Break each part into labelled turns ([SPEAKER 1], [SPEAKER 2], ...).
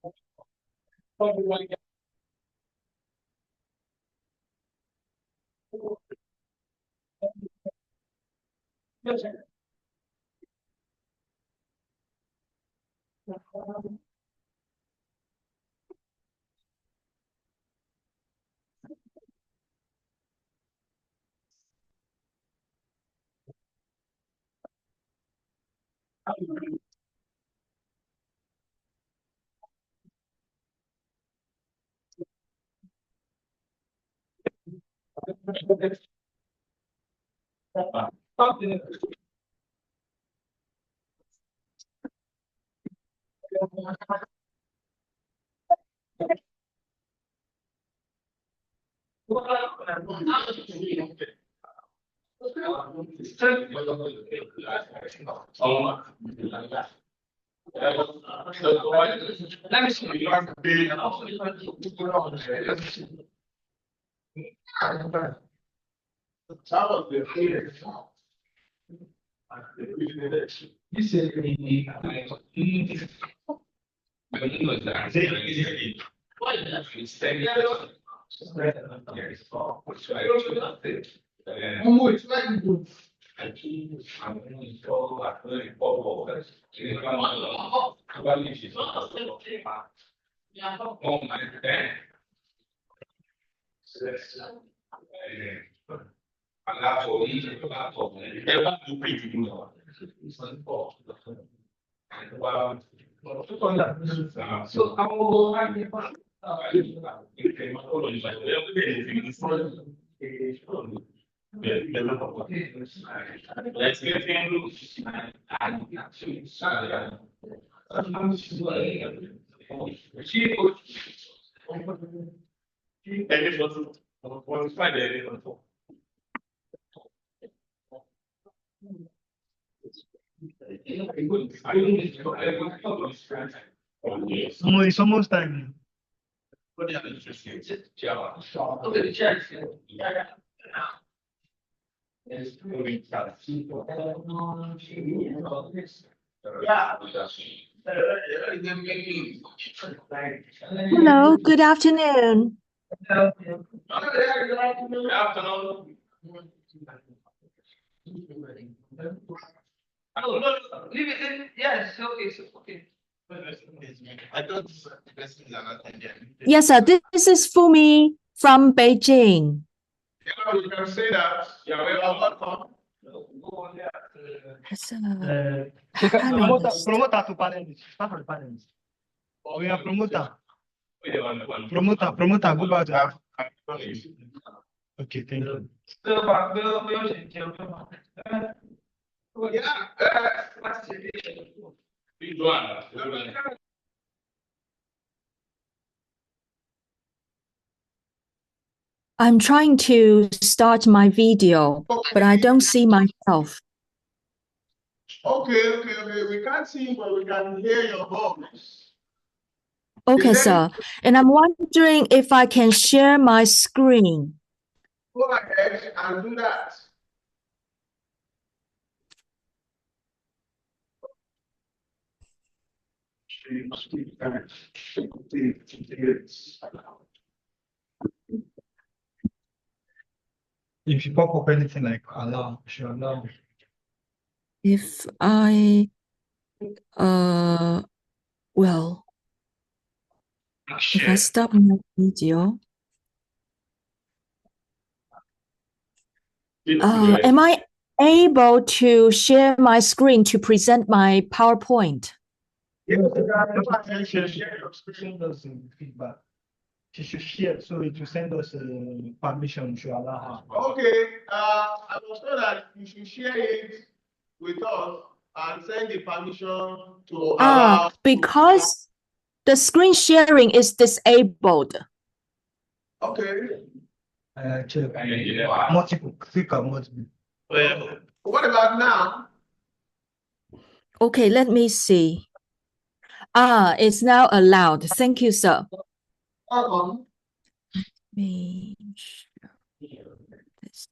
[SPEAKER 1] It's almost time.
[SPEAKER 2] Hello, good afternoon. Yes, sir. This is Fumi from Beijing.
[SPEAKER 3] You can say that. You're welcome.
[SPEAKER 1] Promoter to panelist. Start from panelist. We are promoter. Promoter, go back to Okay, thank you.
[SPEAKER 2] I'm trying to start my video, but I don't see myself.
[SPEAKER 3] Okay. We can't see, but we can hear your voice.
[SPEAKER 2] Okay, sir. And I'm wondering if I can share my screen.
[SPEAKER 3] Go ahead and do that.
[SPEAKER 1] If you pop up anything like allow, sure allow.
[SPEAKER 2] If I, well, if I stop my video, am I able to share my screen to present my PowerPoint?
[SPEAKER 1] Share your screen does feedback. She should share so it will send us permission to allow her.
[SPEAKER 3] Okay. I was told that you should share it with us and send the permission to allow.
[SPEAKER 2] Because the screen sharing is disabled.
[SPEAKER 3] Okay.
[SPEAKER 1] Check. Multiple. Click on multiple.
[SPEAKER 3] What about now?
[SPEAKER 2] Okay, let me see. It's now allowed. Thank you, sir.
[SPEAKER 3] Welcome.
[SPEAKER 2] Me share this.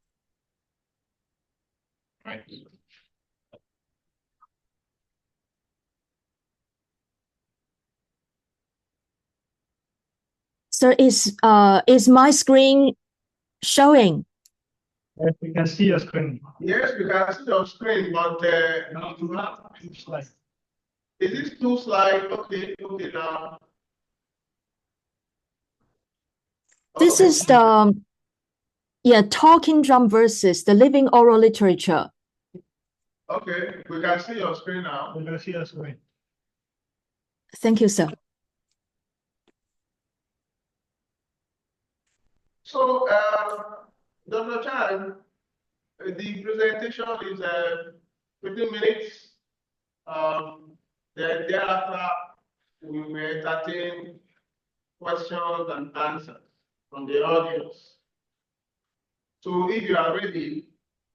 [SPEAKER 2] Sir, is my screen showing?
[SPEAKER 1] Yes, we can see your screen.
[SPEAKER 3] Yes, we can see your screen, but
[SPEAKER 1] Now you have two slides.
[SPEAKER 3] is this two slides? Okay, okay now.
[SPEAKER 2] This
[SPEAKER 3] Okay.
[SPEAKER 2] is talking drum versus the living oral literature.
[SPEAKER 3] Okay, we can see your screen now.
[SPEAKER 1] We can see your screen.
[SPEAKER 2] Thank you, sir.
[SPEAKER 3] So, Dr. Chan, the presentation is 15 minutes. Then thereafter, we will entertain questions and answers from the audience. So if you are ready,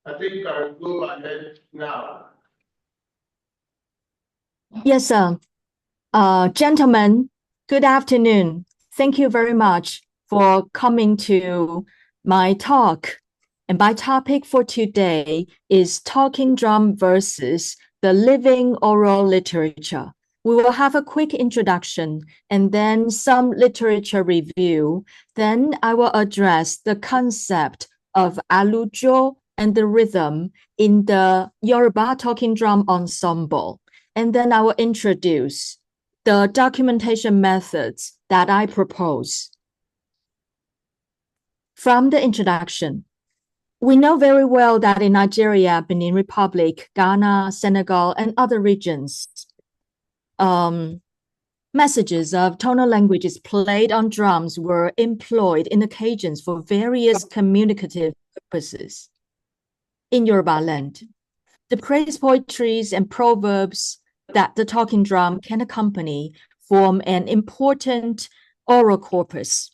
[SPEAKER 3] I think you can go ahead now.
[SPEAKER 2] Yes, sir. Gentlemen, good afternoon. Thank you very much for coming to my talk. And my topic for today is talking drum versus the living oral literature. We will have a quick introduction and then some literature review. Then I will address the concept of alujo and the rhythm in the Yoruba talking drum ensemble. And then I will introduce the documentation methods that I propose. From the introduction, we know very well that in Nigeria, Benin Republic, Ghana, Senegal, and other regions, messages of tonal languages played on drums were employed in occasions for various communicative purposes. In Yoruba land, the praise poetries and proverbs that the talking drum can accompany form an important oral corpus.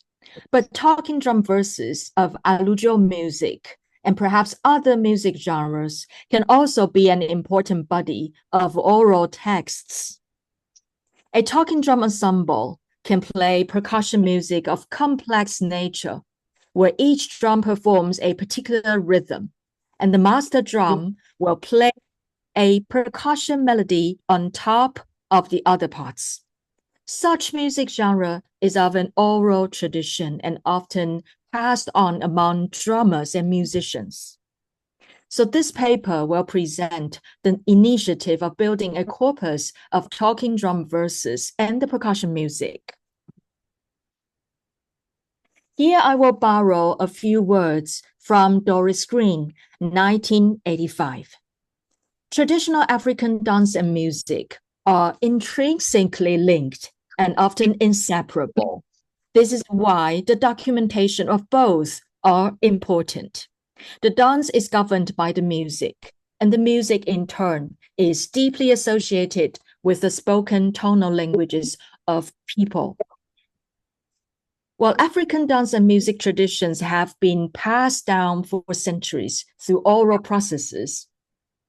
[SPEAKER 2] But talking drum verses of alujo music and perhaps other music genres can also be an important body of oral texts. A talking drum ensemble can play percussion music of complex nature, where each drum performs a particular rhythm, and the master drum will play a percussion melody on top of the other parts. Such music genre is of an oral tradition and often passed on among drummers and musicians. So this paper will present the initiative of building a corpus of talking drum verses and the percussion music. Here I will borrow a few words from Doris Green, 1985. Traditional African dance and music are intrinsically linked and often inseparable. This is why the documentation of both are important. The dance is governed by the music, and the music in turn is deeply associated with the spoken tonal languages of people. While African dance and music traditions have been passed down for centuries through oral processes,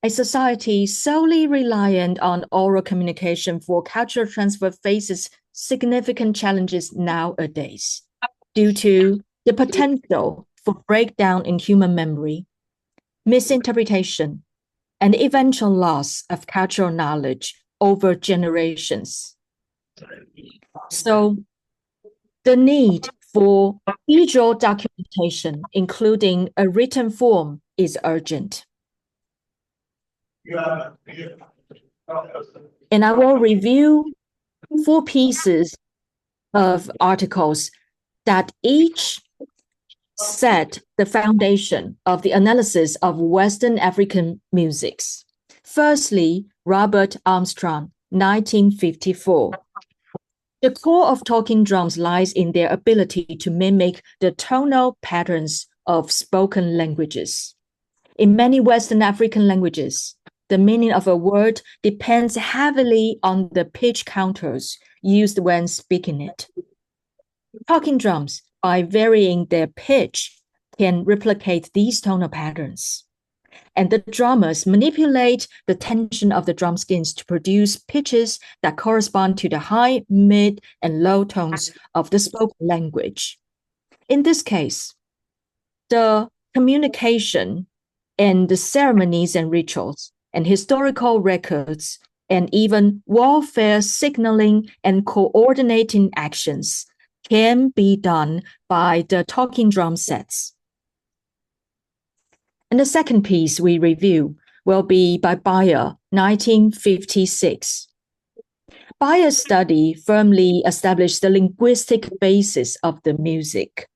[SPEAKER 2] a society solely reliant on oral communication for cultural transfer faces significant challenges nowadays due to the potential for breakdown in human memory, misinterpretation, and eventual loss of cultural knowledge over generations. So the need for visual documentation, including a written form, is urgent. And I will review 4 pieces of articles that each set the foundation of the analysis of Western African musics. Firstly, Robert Armstrong, 1954. The core of talking drums lies in their ability to mimic the tonal patterns of spoken languages. In many Western African languages, the meaning of a word depends heavily on the pitch counters used when speaking it. Talking drums, by varying their pitch, can replicate these tonal patterns. And the drummers manipulate the tension of the drum skins to produce pitches that correspond to the high, mid, and low tones of the spoken language. In this case, the communication and the ceremonies and rituals and historical records and even warfare signaling and coordinating actions can be done by the talking drum sets. And the second piece we review will be by Bayer, 1956. Bayer's study firmly established the linguistic basis of the music,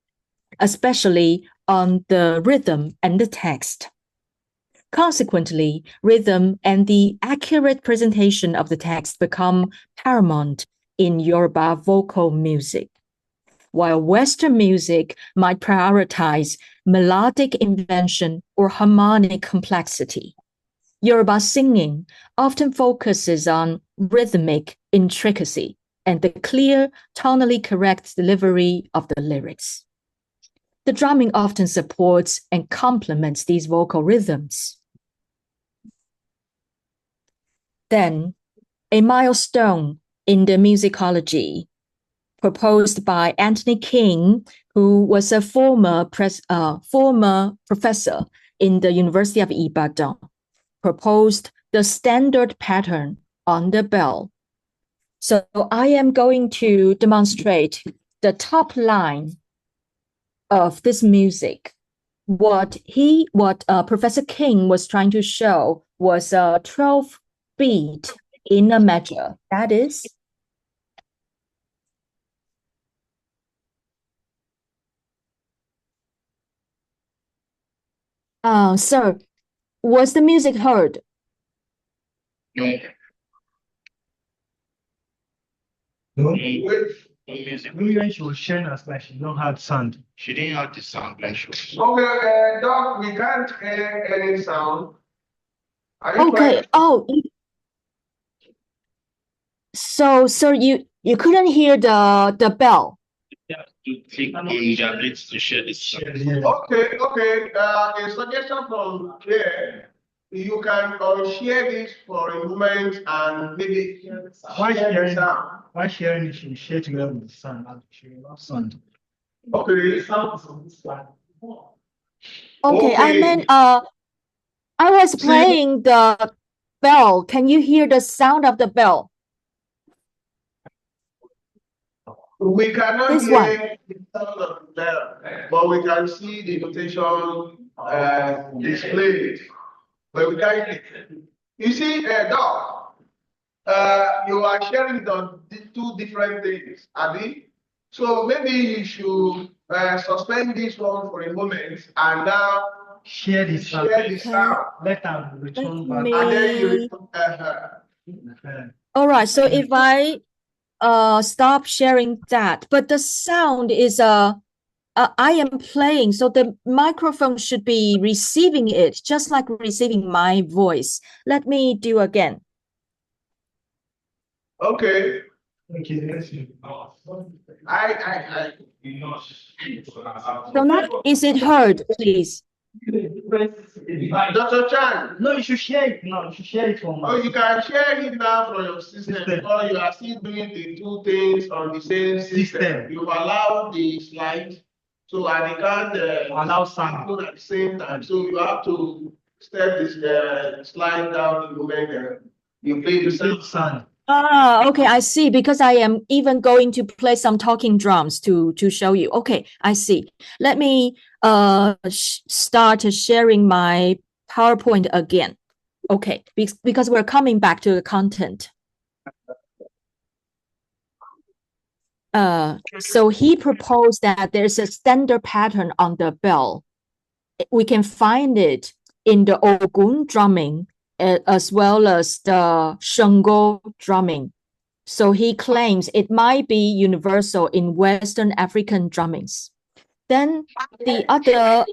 [SPEAKER 2] especially on the rhythm and the text. Consequently, rhythm and the accurate presentation of the text become paramount in Yoruba vocal music, while Western music might prioritize melodic invention or harmonic complexity. Yoruba singing often focuses on rhythmic intricacy and the clear, tonally correct delivery of the lyrics. The drumming often supports and complements these vocal rhythms. Then, a milestone in the musicology proposed by Anthony King, who was a former professor in the University of Ibadan, proposed the standard pattern on the bell. So I am going to demonstrate the top line of this music. What Professor King was trying to show was a 12 beat in a measure. That is sir, was the music heard?
[SPEAKER 1] No. Maybe when she was sharing her slide, she did not have sound.
[SPEAKER 4] She didn't have the sound like she was.
[SPEAKER 3] Okay, Doc, we can't hear any sound.
[SPEAKER 2] Okay. So, sir, you couldn't hear the bell.
[SPEAKER 4] Yeah, to click the tablet to share the sound.
[SPEAKER 3] Okay. A suggestion from there. You can share this for a moment and maybe
[SPEAKER 1] Why
[SPEAKER 3] share the sound.
[SPEAKER 1] Why sharing it? She share together with the sound. She will not sound.
[SPEAKER 3] Okay.
[SPEAKER 2] Okay, I meant I was playing the bell. Can you hear the sound of the bell?
[SPEAKER 3] We cannot
[SPEAKER 2] This
[SPEAKER 3] hear
[SPEAKER 2] one.
[SPEAKER 3] the sound of the bell, but we can see the notation displayed. But we can't hear. You see, Doc, you are sharing on two different things, Abi. So maybe you should suspend this one for a moment and now
[SPEAKER 1] Share the sound. Let them return back.
[SPEAKER 3] And then you return.
[SPEAKER 2] All right. So if I stop sharing that, but the sound is I am playing, so the microphone should be receiving it, just like receiving my voice. Let me do again.
[SPEAKER 3] Okay.
[SPEAKER 2] So now, is it heard, please?
[SPEAKER 3] Dr. Chan.
[SPEAKER 1] No, you should share it now. You should share it for me.
[SPEAKER 3] Oh, you can share it now from your system, or you are still doing the two things on the same system. You allow the slide, so and you can't
[SPEAKER 1] allow sound
[SPEAKER 3] at the same time. So you have to step this slide down the moment you play the sound.
[SPEAKER 2] Okay, I see. Because I am even going to play some talking drums to show you. Okay, I see. Let me start sharing my PowerPoint again. Okay, because we're coming back to the content. So he proposed that there's a standard pattern on the bell. We can find it in the Ogun drumming as well as the Shango drumming. So he claims it might be universal in Western African drummings. Then the other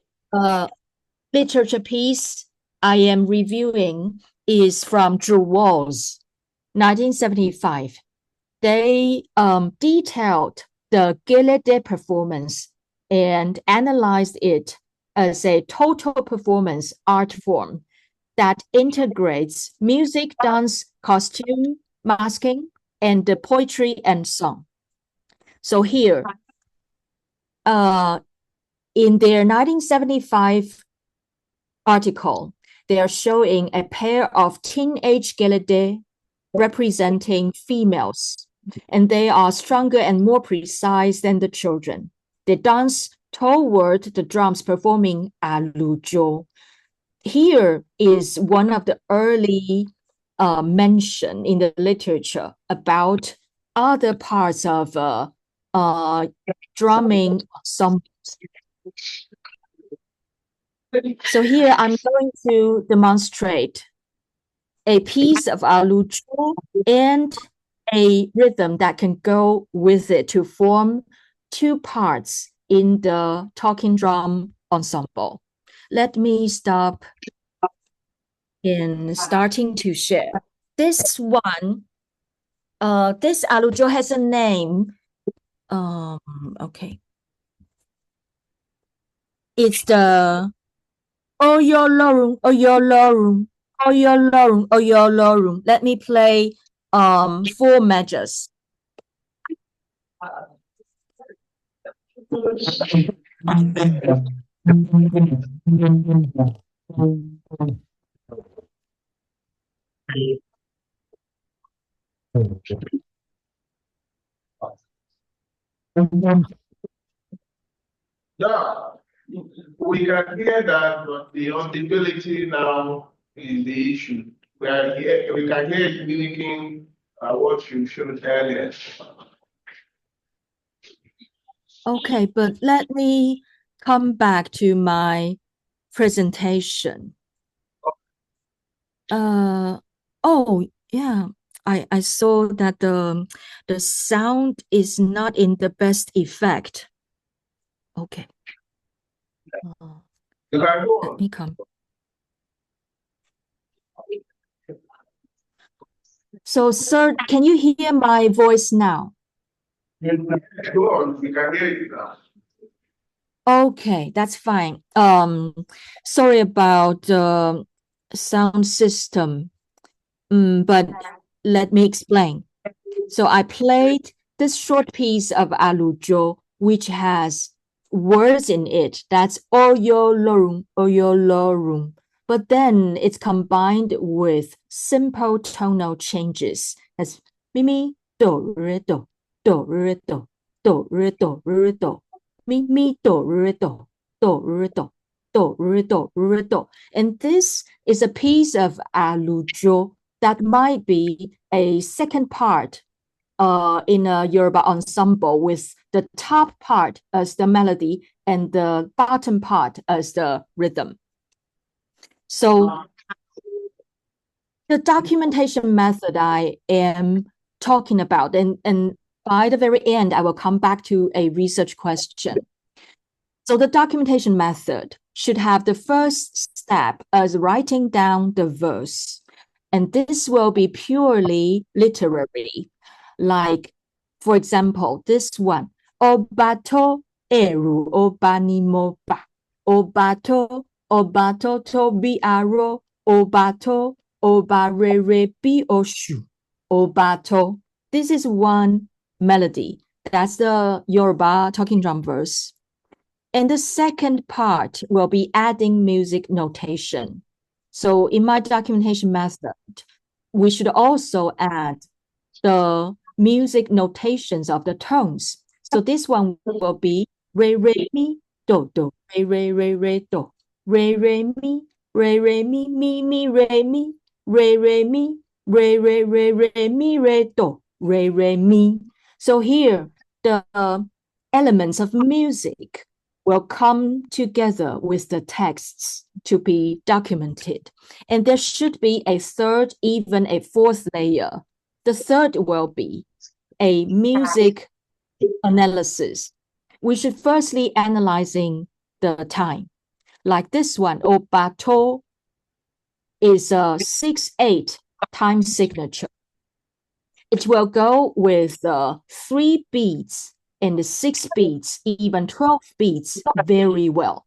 [SPEAKER 2] literature piece I am reviewing is from Drew Walls, 1975. They detailed the Gelede performance and analyzed it as a total performance art form that integrates music, dance, costume, masking, and the poetry and song. So here, in their 1975 article, they are showing a pair of teenage Gelede representing females and they are stronger and more precise than the children. They dance toward the drums performing alujo. Here is one of the early mention in the literature about other parts of drumming ensembles. So here I'm going to demonstrate a piece of alujo and a rhythm that can go with it to form two parts in the talking drum ensemble. Let me stop in starting to share. This one, this alujo has a name. Okay. It's the Oyolorum, Oyolorum, Oyolorum, Oyolorum. Let me play 4 measures.
[SPEAKER 3] Now, we can hear that, but the audibility now is the issue. We can hear you mimicking what you showed earlier.
[SPEAKER 2] Okay, but let me come back to my presentation. Oh, yeah. I saw that the sound is not in the best effect. Okay. Let me come. So, sir, can you hear my voice now?
[SPEAKER 3] Go on, we can hear you now.
[SPEAKER 2] Okay, that's fine. Sorry about the sound system. But let me explain. So I played this short piece of alujo, which has words in it. That's oyolorum, oyolorum. But then it's combined with simple tonal changes as mi mi do re do do re do do re do re do mi mi do re do do re do do re do re do. And this is a piece of alujo that might be a second part in a Yoruba ensemble with the top part as the melody and the bottom part as the rhythm. So the documentation method I am talking about, and by the very end, I will come back to a research question. So the documentation method should have the first step as writing down the verse. And this will be purely literary. Like, for example, this one, Obato eru obanimoba, Obato, Obato tobi aro, Obato, Obarere bi oshu, Obato. This is one melody. That's the Yoruba talking drum verse. And the second part will be adding music notation. So in my documentation method, we should also add the music notations of the tones. So this one will be re, re, mi, do, do, re, re, re, re, do, re, re, mi, re, re, mi, re, mi, re, re, mi, re, re, re, re, mi, re, do, re, re, mi. So here, the elements of music will come together with the texts to be documented. And there should be a third, even a fourth layer. The third will be a music analysis. We should firstly analyzing the time. Like this one, Obato is a 6/8 time signature. It will go with 3 beats and 6 beats, even 12 beats very well.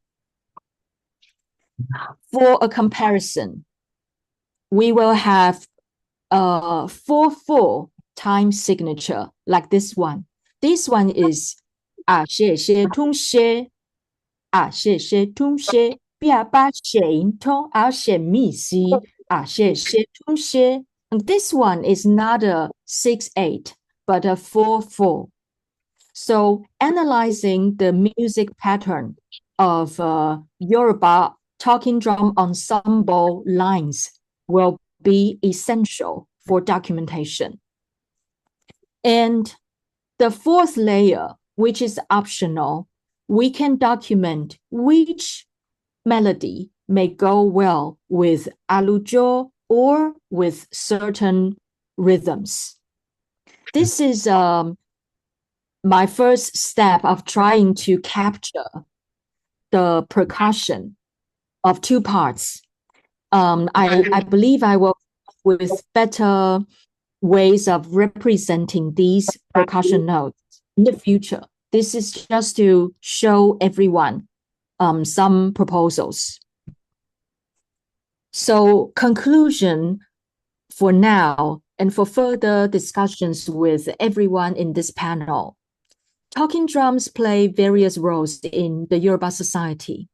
[SPEAKER 2] For a comparison, we will have 4/4 time signature like this one. This one is谢谢同学谢谢同学爸爸写通写密西谢谢同学。And this one is not a 6/8. but a 4/4. So analyzing the music pattern of Yoruba talking drum ensemble lines will be essential for documentation. And the fourth layer, which is optional, we can document which melody may go well with alujo or with certain rhythms. This is my first step of trying to capture the percussion of two parts. I believe I will with better ways of representing these percussion notes in the future. This is just to show everyone some proposals. So conclusion for now and for further discussions with everyone in this panel. Talking drums play various roles in the Yoruba society,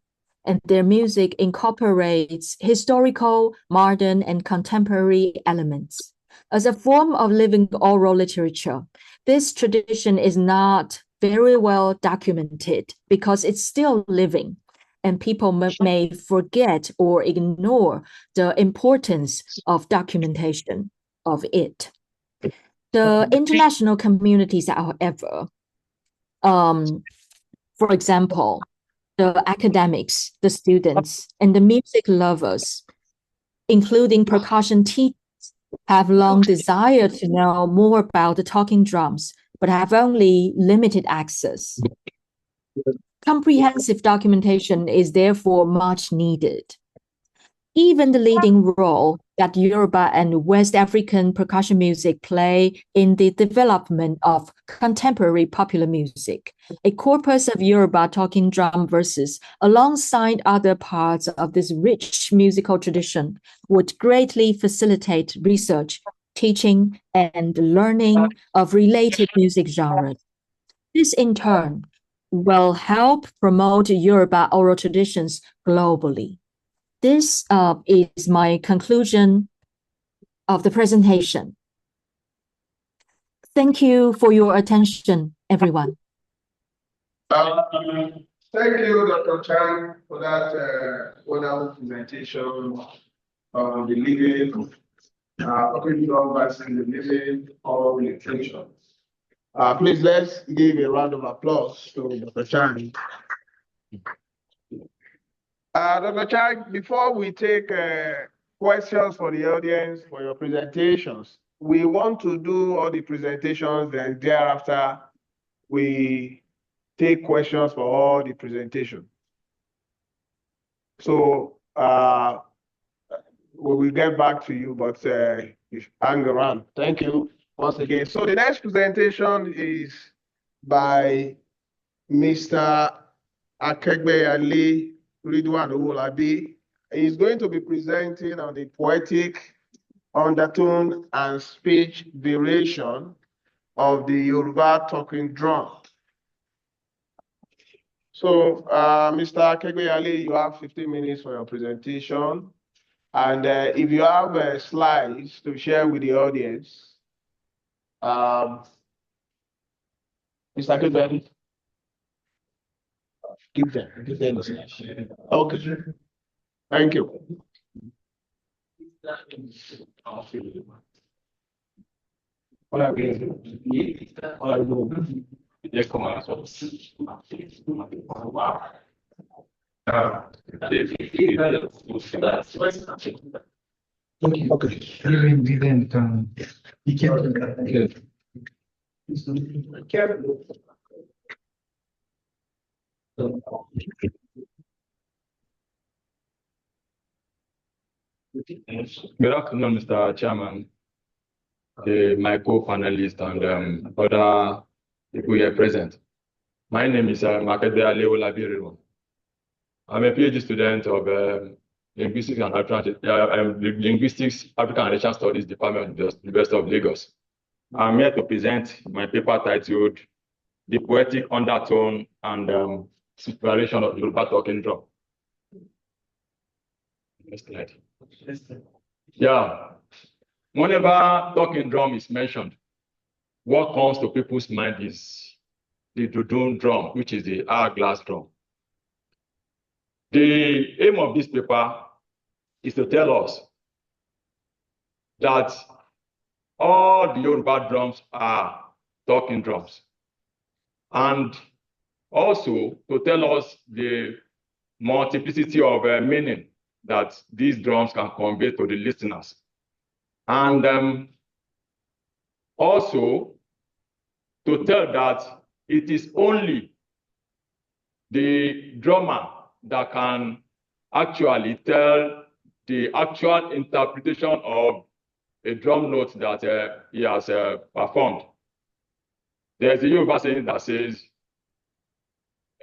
[SPEAKER 2] and their music incorporates historical, modern, and contemporary elements. As a form of living oral literature, this tradition is not very well documented because it's still living, and people may forget or ignore the importance of documentation of it. The international communities, however, for example, the academics, the students, and the music lovers, including percussion teachers, have long desired to know more about the talking drums, but have only limited access. Comprehensive documentation is therefore much needed. Even the leading role that Yoruba and West African percussion music play in the development of contemporary popular music, a corpus of Yoruba talking drum verses alongside other parts of this rich musical tradition would greatly facilitate research, teaching, and learning of related music genres. This, in turn, will help promote Yoruba oral traditions globally. This is my conclusion of the presentation. Thank you for your attention, everyone.
[SPEAKER 3] Thank you, Dr. Chang, for that wonderful presentation on the living talking drum versus the living oral literature. Please, let's give a round of applause to Dr. Chang. Dr. Chang, before we take questions for the audience for your presentations, we want to do all the presentations, and thereafter we take questions for all the presentations. So we will get back to you, but you hang around. Thank you once again. So the next presentation is by Mr. Akegbe Ali Ridwan Owolabi. Is going to be presenting on the poetic undertone and speech variation of the Yoruba talking drum. So, Mr. Akegbe Ali, you have 15 minutes for your presentation. And if you have slides to share with the audience, Mr. Akegbe Ali. Give them the slides. Okay. Thank you.
[SPEAKER 1] Okay. He can't.
[SPEAKER 5] Good afternoon, Mr. Chairman, my co-panelists, and other people here present. My name is Akegbe Ali Owolabi. I'm a PhD student of Linguistics and African and Asian Studies Department of the University of Lagos. I'm here to present my paper titled "The Poetic Undertone and Variation of Yoruba Talking Drum." Next slide. Yeah. Whenever talking drum is mentioned, what comes to people's mind is the dudun drum, which is the hourglass drum. The aim of this paper is to tell us that all the Yoruba drums are talking drums, and also to tell us the multiplicity of meaning that these drums can convey to the listeners. And also to tell that it is only the drummer that can actually tell the actual interpretation of a drum note that he has performed. There's a Yoruba saying that says,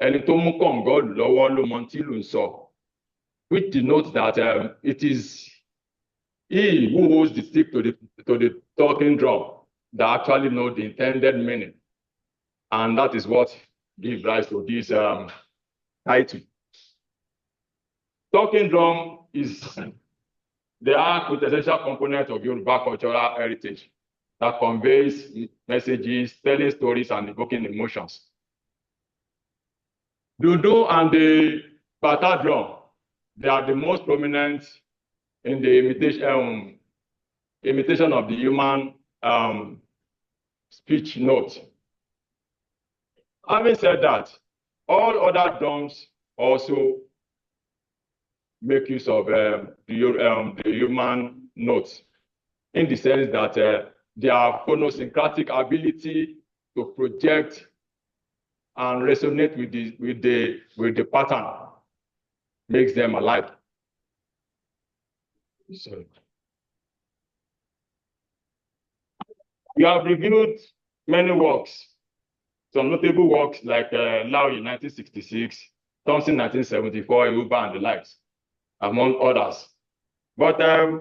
[SPEAKER 5] "Ẹni tó mú kọ̀ǹgọ́ lọ́wọ́ ló mọ tí ló ń sọ," which denotes that it is he who holds the stick to the talking drum that actually knows the intended meaning. And that is what gives rise to this title. Talking drum is the quintessential component of Yoruba cultural heritage that conveys messages, telling stories, and evoking emotions. Dudu and the bata drum, they are the most prominent in the imitation of the human speech note. Having said that, all other drums also make use of the human notes, in the sense that their phonosyncratic ability to project and resonate with the pattern makes them alive. So, we have reviewed many works, some notable works like Lowry 1966, Thompson 1974, Iruba and the likes, among others. But the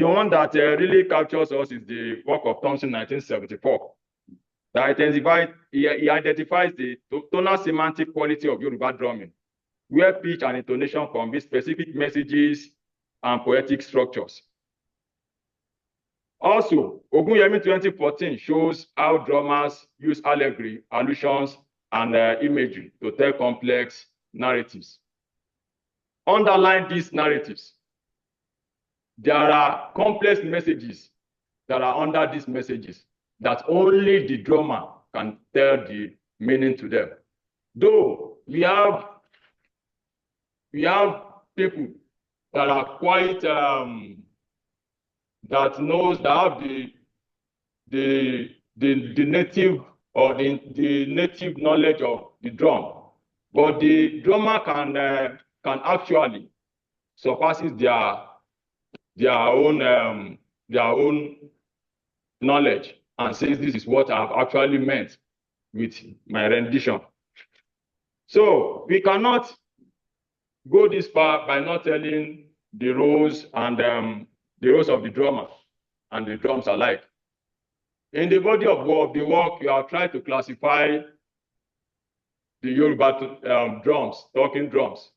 [SPEAKER 5] one that really captures us is the work of Thompson 1974. He identifies the tonal semantic quality of Yoruba drumming, where pitch and intonation convey specific messages and poetic structures. Also, Ogunyemi 2014 shows how drummers use allegory, allusions, and imagery to tell complex narratives. Underline these narratives, there are complex messages that are under these messages that only the drummer can tell the meaning to them. Though we have people that are quite that have the native or the native knowledge of the drum, but the drummer can actually surpasses their own knowledge and says, "This is what I've actually meant with my rendition." So we cannot go this far by not telling the roles and the roles of the drummer and the drums alike. In the body of the work, you have tried to classify the Yoruba drums, talking drums,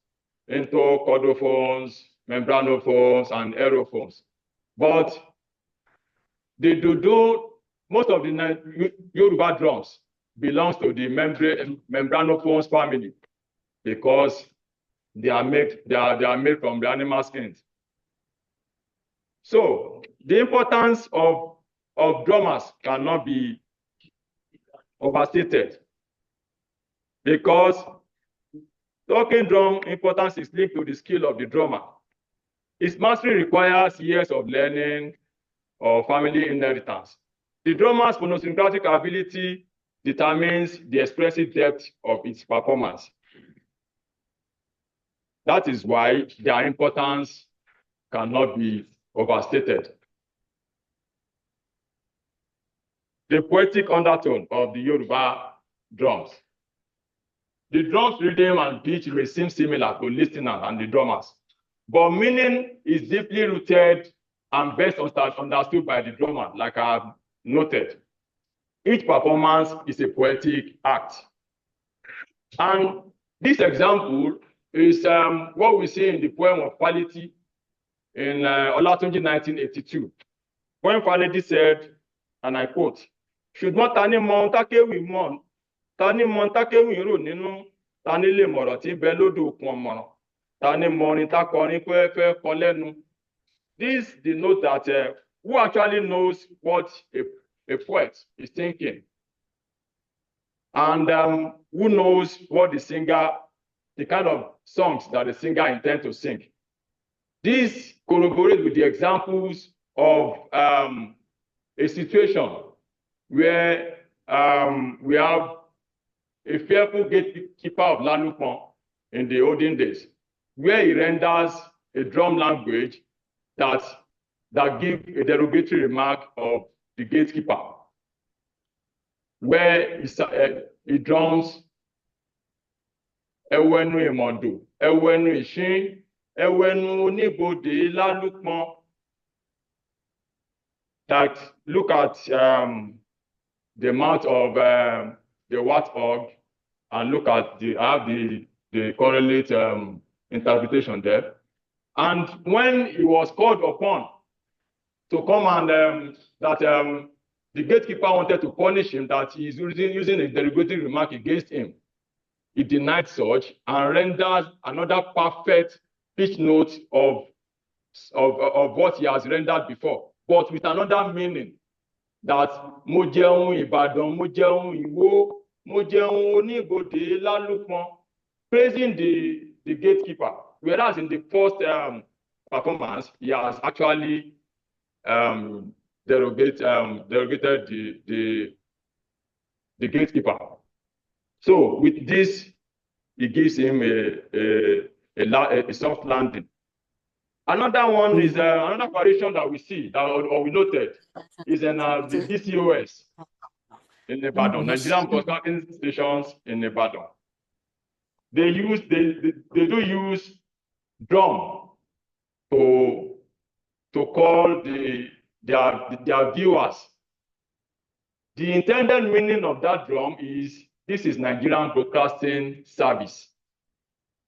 [SPEAKER 5] into chordophones, membranophones, and aerophones. But the dudu, most of the Yoruba drums belongs to the membranophones family because they are made from the animal skins. So the importance of drummers cannot be overstated, because talking drum importance is linked to the skill of the drummer. Its mastery requires years of learning or family inheritance. The drummer's phonosyncratic ability determines the expressive depth of its performance. That is why their importance cannot be overstated. The poetic undertone of the Yoruba drums. The drums rhythm and pitch may seem similar to listeners and the drummers, but meaning is deeply rooted and best understood by the drummer, like I have noted. Each performance is a poetic act. And this example is what we see in the poem of Quality in Olatunji 1982, when Quality said, and I quote, Ṣùgbọ́n ta ni mọ ohun tákéwì mọ̀? Ta ni mọ ohun tákéwì rò nínú? Ta ni lè mọ̀rọ̀ tí ń bẹ lódò òkun ọ̀mọ̀ràn? Ta ni mọ orin tákọrin fẹ́ kọ lẹ́nu? This denotes that who actually knows what a poet is thinking, and who knows what the kind of songs that the singer intends to sing. This corroborates with the examples of a situation where we have a fearful gatekeeper of Lalupon in the olden days, where he renders a drum language that give a derogatory remark of the gatekeeper, where he drums Ewenu Imondo, Ewenu Ishin, Ewenu Onibode Lalupon. That look at the mouth of the warthog and look at the correlate interpretation there. And when he was called upon to come and the gatekeeper wanted to punish him, that he is using a derogatory remark against him, he denied such and rendered another perfect pitch note of what he has rendered before, but with another meaning, that mo jẹun Ìbàdàn, mo jẹun Ìwó, mo jẹun Oníbodè Lálùpọ̀n, praising the gatekeeper, whereas in the first performance he has actually derogated the gatekeeper. So with this, he gives him a soft landing. Another one is another variation that we see or we noted is in the DCOS in Ibadan, Nigerian Broadcasting Stations in Ibadan. They do use drum to call their viewers. The intended meaning of that drum is this is Nigerian Broadcasting Service.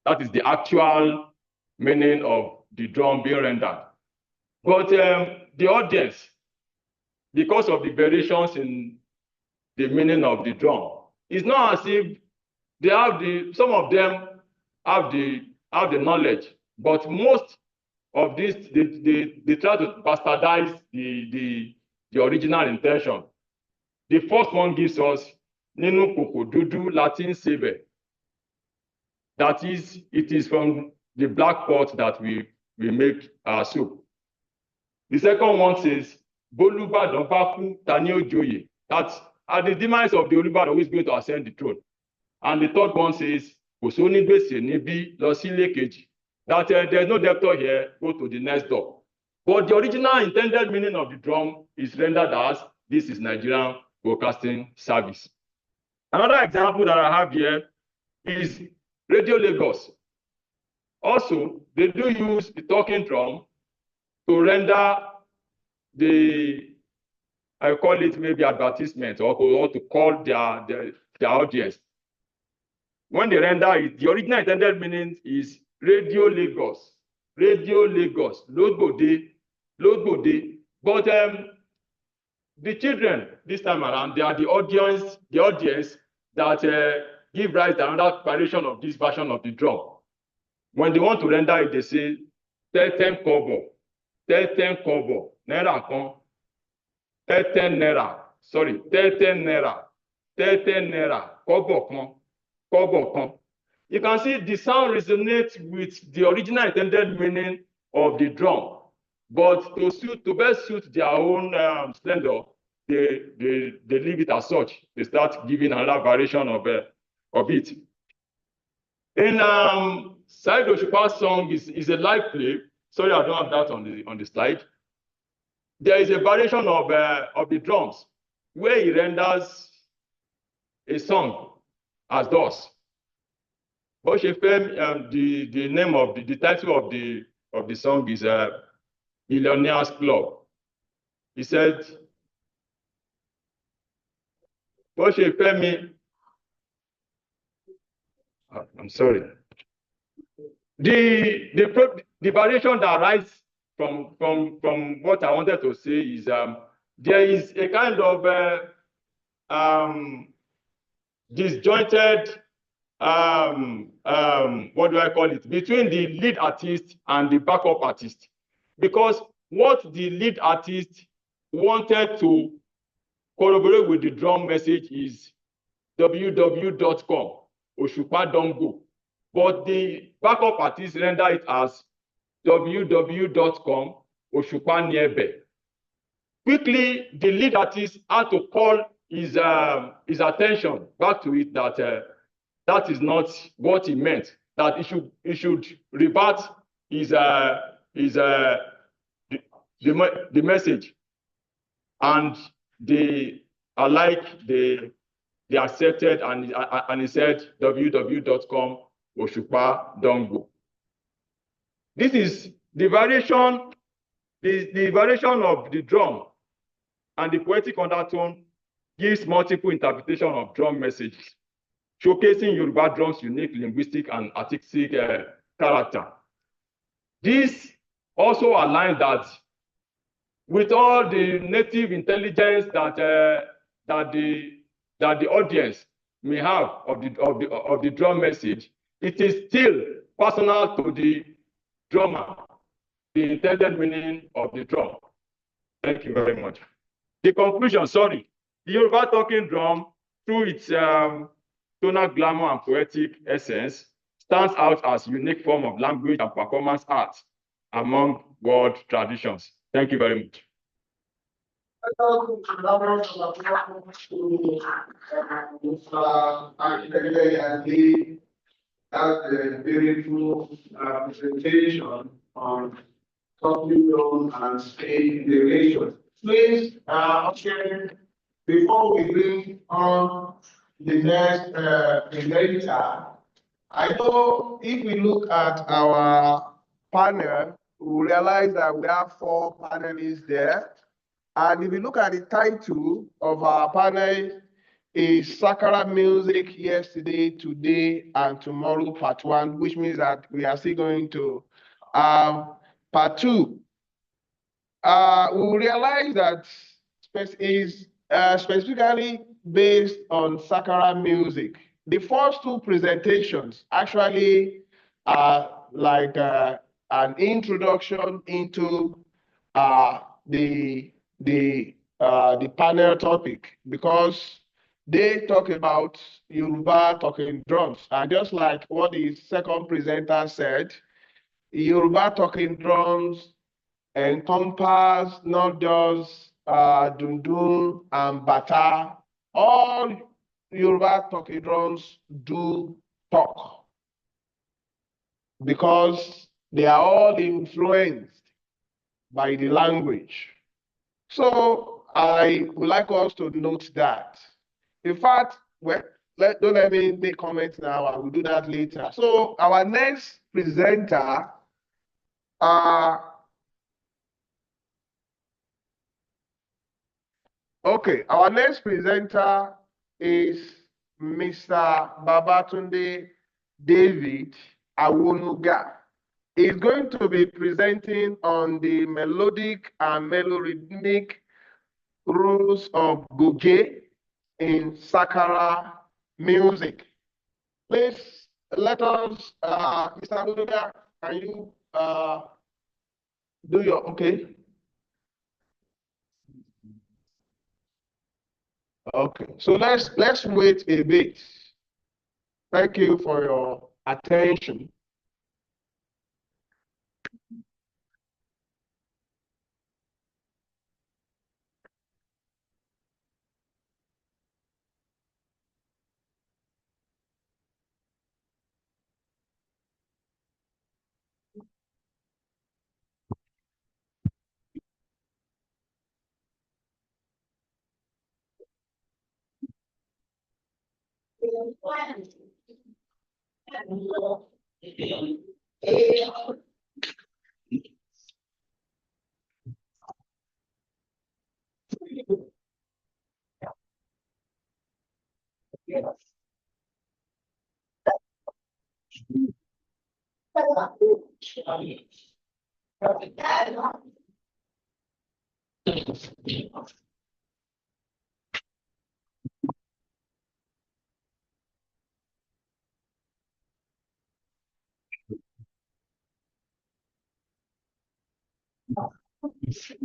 [SPEAKER 5] That is the actual meaning of the drum being rendered. But the audience, because of the variations in the meaning of the drum, it's not as if they have some of them have the knowledge, but most of this they try to bastardize the original intention. The first one gives us Ninu Koko Dudu Latin Sebe. That is, it is from the black pot that we make our soup. The second one says Bolubadan Baku Tani Ojoye. That's at the demise of the Olubadan who is going to ascend the throne. And the third one says Kosoni Bese Nibi Losile Keji. That there's no debtor here, go to the next door. But the original intended meaning of the drum is rendered as this is Nigerian Broadcasting Service. Another example that I have here is Radio Lagos. Also, they do use the talking drum to render I call it maybe advertisement or to call their audience. When they render it, the original intended meaning is Radio Lagos, Lodbode. But the children this time around, they are the audience that give rise to another variation of this version of the drum. When they want to render it, they say 10 kobo, naira kan, 10 naira, kobo kan. You can see the sound resonates with the original intended meaning of the drum, but to best suit their own splendor, they leave it as such. They start giving another variation of it. In Saheed Osupa's song is a live play. Sorry, I don't have that on the slide. There is a variation of the drums where he renders a song as thus. The name of the title of the song is Millionaires Club. He said, I'm sorry. The variation that arises from what I wanted to say is there is a kind of disjointed, what do I call it, between the lead artist and the backup artist. Because what the lead artist wanted to corroborate with the drum message is www.com, Oshupa don't go. But the backup artist render it as www.com, Oshupa nearby. Quickly, the lead artist had to call his attention back to it that that is not what he meant. That he should revert the message, and they accepted, and he said www.com, Oshupa don't go. This is the variation. The variation of the drum and the poetic undertone gives multiple interpretation of drum messages, showcasing Yoruba drum's unique linguistic and artistic character. This also aligns that with all the native intelligence that the audience may have of the drum message, it is still personal to the drummer, the intended meaning of the drum. Thank you very much. The conclusion, sorry. The Yoruba talking drum, through its tonal glamour and poetic essence, stands out as a unique form of language and performance art among world traditions. Thank you very much.
[SPEAKER 3] That's a beautiful presentation on talking drum and stage relation. Please, before we bring on the next presenter, I know if we look at our panel, we realize that we have 4 panelists there. And if you look at the title of our panel, is Sákárà Music Yesterday, Today, and Tomorrow, Part 1, which means that we are still going to Part 2. We realize that is specifically based on Sákárà music. The first 2 presentations actually are like an introduction into the panel topic, because they talk about Yoruba talking drums. And just like what the second presenter said, Yoruba talking drums encompass not just dundun and bata. All Yoruba talking drums do talk, because they are all influenced by the language. So I would like us to note that. In fact, well, don't let me make comments now. I will do that later. So our next presenter, our next presenter is Mr. Babatunde David Awonuga. He's going to be presenting on the melodic and melorhythmic rules of Goge in Sákárà music. Please let us, Mr. Awonuga, can you do your, okay? Okay, so let's wait a bit. Thank you for your attention.
[SPEAKER 6] Good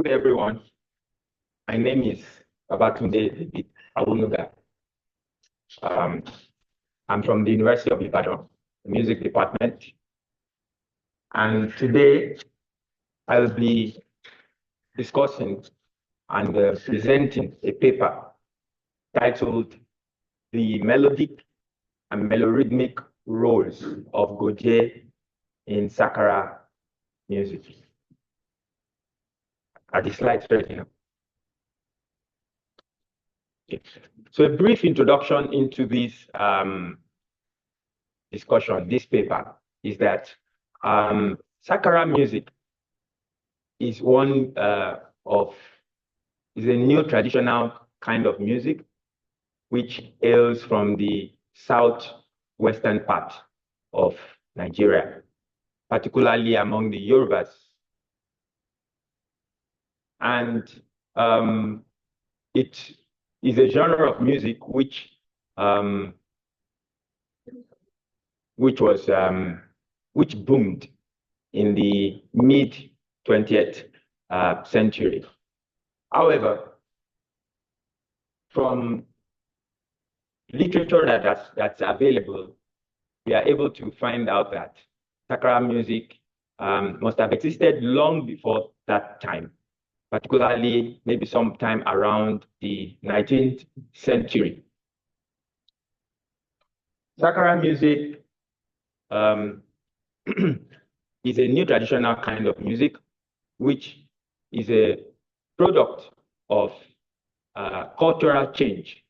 [SPEAKER 6] everyone. My name is Babatunde David Awunuga. I'm from the University of Ibadan, the music department. And today I'll be discussing and presenting a paper titled The Melodic and Melorhythmic Roles of Goje in Sákárà Music. Are the slides ready now? Okay. So a brief introduction into this discussion, this paper, is that Sákárà music is is a new traditional kind of music which hails from the southwestern part of Nigeria, particularly among the Yorubas. And it is a genre of music which boomed in the mid 20th century. However, from literature that's available, we are able to find out that Sákárà music must have existed long before that time, particularly maybe sometime around the 19th century. Sákárà music is a new traditional kind of music, which is a product of cultural change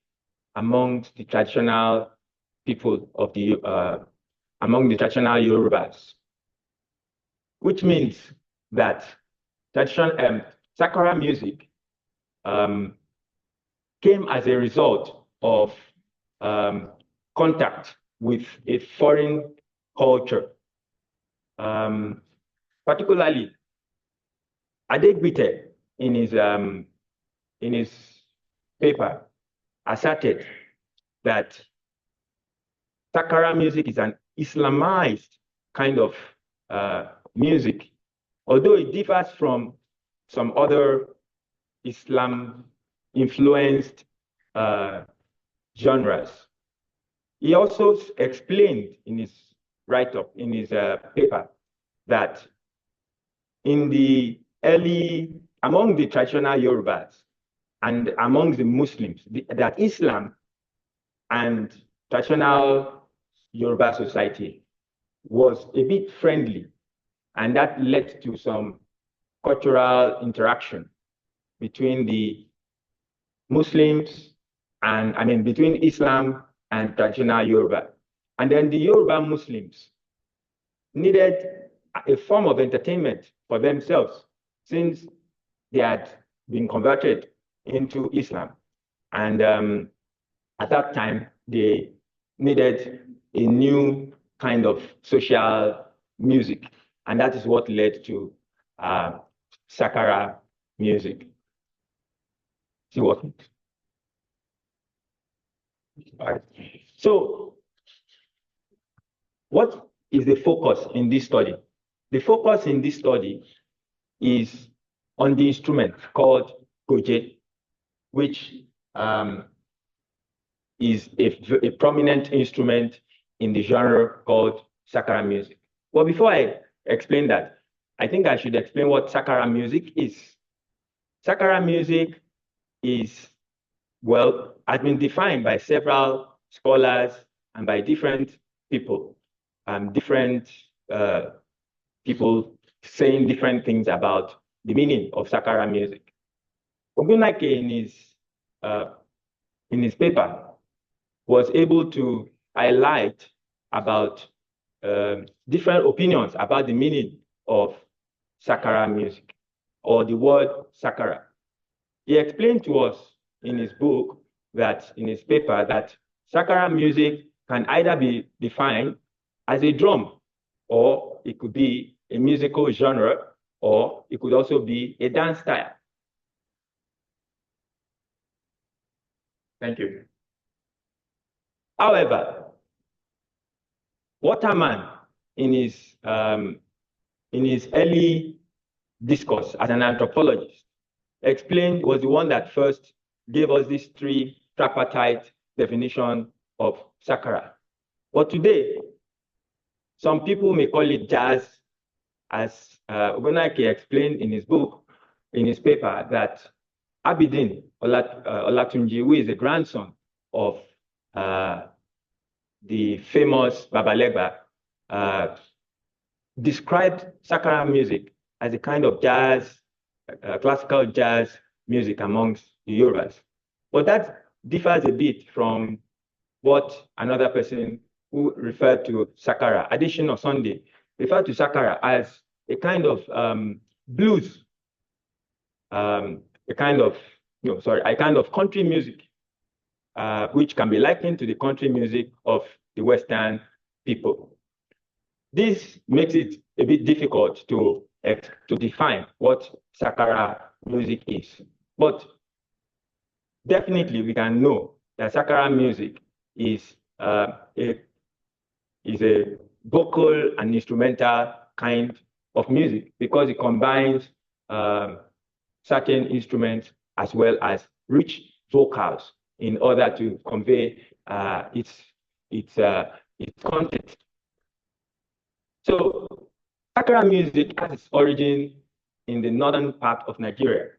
[SPEAKER 6] amongst the traditional people of among the traditional Yorubas, which means that Sákárà music came as a result of contact with a foreign culture. Particularly, Adegbite in his paper asserted that Sákárà music is an Islamized kind of music, although it differs from some other Islam-influenced genres. He also explained in his write-up, in his paper, that in the among the traditional Yorubas and among the Muslims, that Islam and traditional Yoruba society was a bit friendly, and that led to some cultural interaction between the Muslims and between Islam and traditional Yoruba. And then the Yoruba Muslims needed a form of entertainment for themselves, since they had been converted into Islam. And at that time, they needed a new kind of social music. And that is what led to Sákárà music. See what? All right. So, what is the focus in this study? The focus in this study is on the instrument called goje, which is a prominent instrument in the genre called Sákárà music. Well, before I explain that, I think I should explain what Sákárà music is. Sákárà music has been defined by several scholars and by different people, people saying different things about the meaning of Sákárà music. Ogunlake in his paper was able to highlight about different opinions about the meaning of Sákárà music or the word Sákárà. He explained to us in his book that, in his paper, that Sákárà music can either be defined as a drum, or it could be a musical genre, or it could also be a dance style. Thank you. However, Waterman, in his early discourse as an anthropologist, was the one that first gave us this tripartite definition of Sákárà. But today, some people may call it jazz, as Ogunnaike explained in his book, in his paper, that Abidin Olatunji, who is the grandson of the famous Babalegba, described Sákárà music as a kind of jazz, classical jazz music amongst the Yorubas. But that differs a bit from what another person who referred to Sákárà, Addition of Sunday, referred to Sákárà as a kind of blues, a kind of country music, which can be likened to the country music of the Western people. This makes it a bit difficult to define what Sákárà music is. But definitely we can know that Sákárà music is a vocal and instrumental kind of music, because it combines certain instruments as well as rich vocals in order to convey its content. So Sákárà music has its origin in the northern part of Nigeria.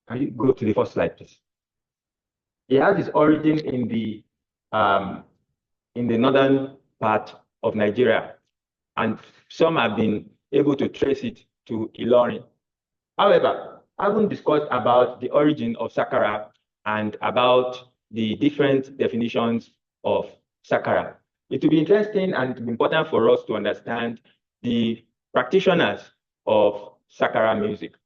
[SPEAKER 6] Can you go to the first slide, please? It has its origin in the northern part of Nigeria, and some have been able to trace it to Ilorin. However, I haven't discussed about the origin of Sákárà and about the different definitions of Sákárà. It will be interesting and important for us to understand the practitioners of Sákárà music.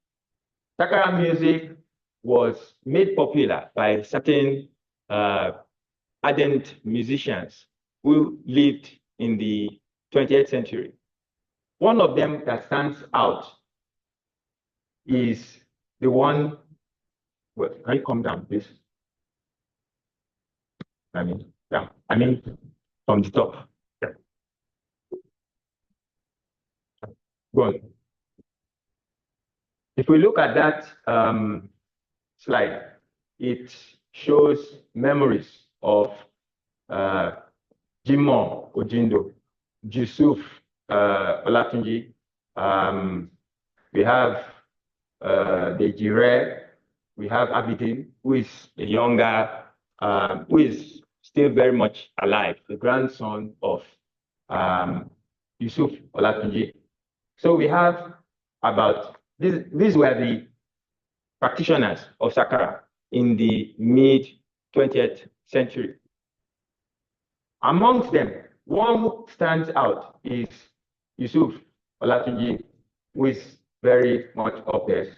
[SPEAKER 6] Sákárà music was made popular by certain ardent musicians who lived in the 20th century. One of them that stands out is the one, well, can you come down, please? From the top. Yeah. Go on. If we look at that slide, it shows memories of Jimoh Ojindo, Yusuf Olatunji. We have Dejire, we have Abidin, who is a younger, who is still very much alive, the grandson of Yusuf Olatunji. So we have about, these were the practitioners of Sákárà in the mid-20th century. Amongst them, one who stands out is Yusuf Olatunji, who is very much up there.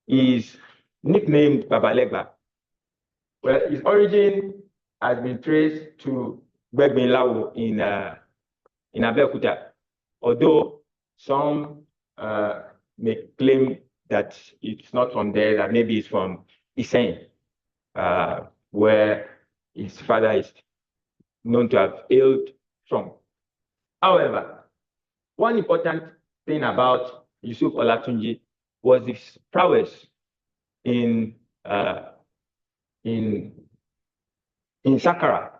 [SPEAKER 6] He is nicknamed Babalegba. Well, his origin has been traced to Gbegbinlawo in Abeokuta, although some may claim that it's not from there, that maybe it's from Isen, where his father is known to have hailed from. However, one important thing about Yusuf Olatunji was his prowess in Sákárà.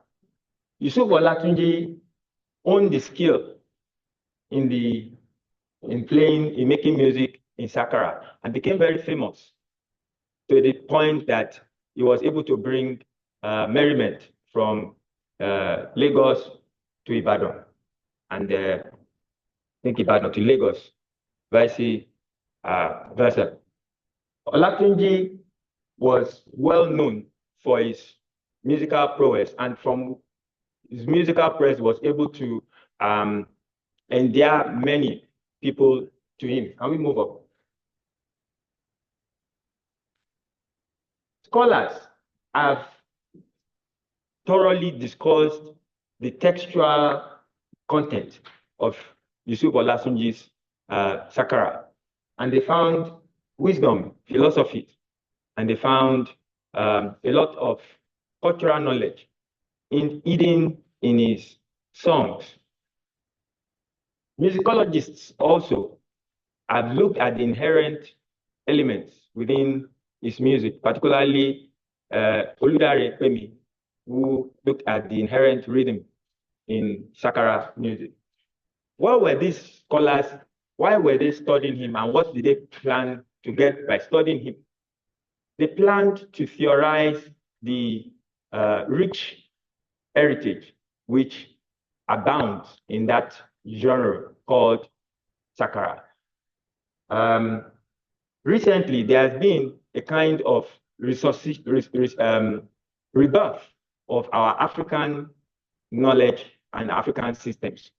[SPEAKER 6] Yusuf Olatunji owned the skill in making music in Sákárà and became very famous, to the point that he was able to bring merriment from Lagos to Ibadan, and I think Ibadan to Lagos, vice versa. Olatunji was well known for his musical prowess, and from his musical prowess was able to and there are many people to him. Can we move up? Scholars have thoroughly discussed the textual content of Yusuf Olatunji's Sákárà, and they found wisdom, philosophy, and they found a lot of cultural knowledge hidden in his songs. Musicologists also have looked at the inherent elements within his music, particularly Oludare Pemi, who looked at the inherent rhythm in Sákárà music. What were these scholars, why were they studying him, and what did they plan to get by studying him? They planned to theorize the rich heritage which abounds in that genre called Sákárà. Recently, there has been a kind of rebirth of our African knowledge and African systems.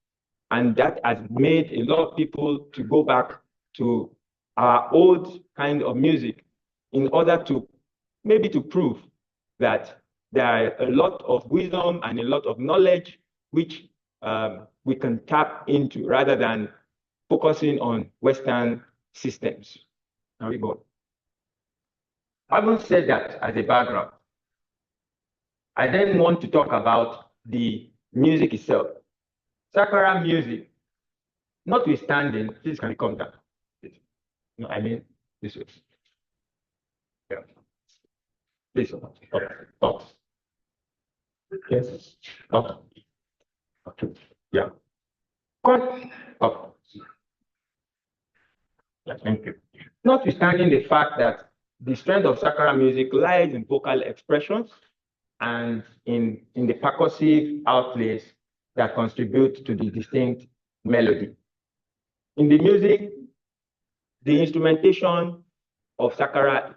[SPEAKER 6] And that has made a lot of people to go back to our old kind of music in order to maybe to prove that there are a lot of wisdom and a lot of knowledge which we can tap into rather than focusing on Western systems. Now we go. Having said that as a background, I then want to talk about the music itself. Sákárà music, notwithstanding, please can you come down? No, I mean this way. Yeah. Please, up. Yes, up. Okay. Yeah. Come up. Yeah, thank you. Notwithstanding the fact that the strength of Sákárà music lies in vocal expressions and in the percussive outlays that contribute to the distinct melody. In the music, the instrumentation of Sákárà,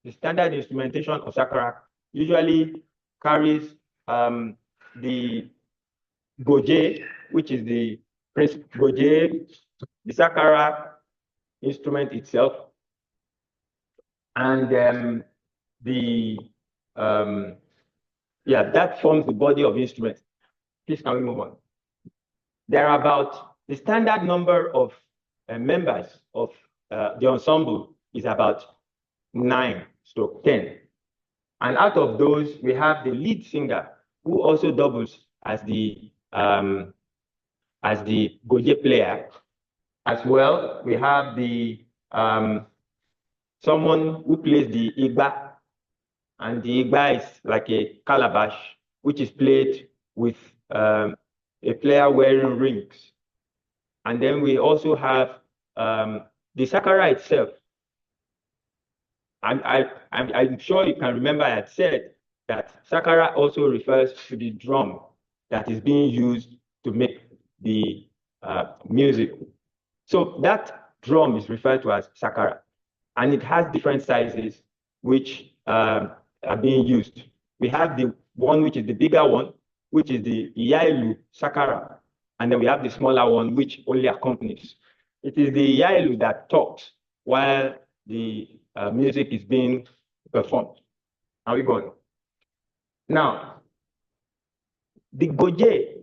[SPEAKER 6] the standard instrumentation of Sákárà usually carries the goje, which is the goje, the Sákárà instrument itself, and that forms the body of instruments. Please can we move on? There are about the standard number of members of the ensemble is about 9 to 10. And out of those, we have the lead singer who also doubles as the goje player. As well, we have the someone who plays the igba, and the igba is like a calabash, which is played with a player wearing rings. And then we also have the Sákárà itself. I'm sure you can remember I had said that Sákárà also refers to the drum that is being used to make the music. So that drum is referred to as Sákárà, and it has different sizes which are being used. We have the one which is the bigger one, which is the Ìyá-ìlù Sákárà, and then we have the smaller one which only accompanies. It is the Ìyá-ìlù that talks while the music is being performed. Are we going? Now, the goje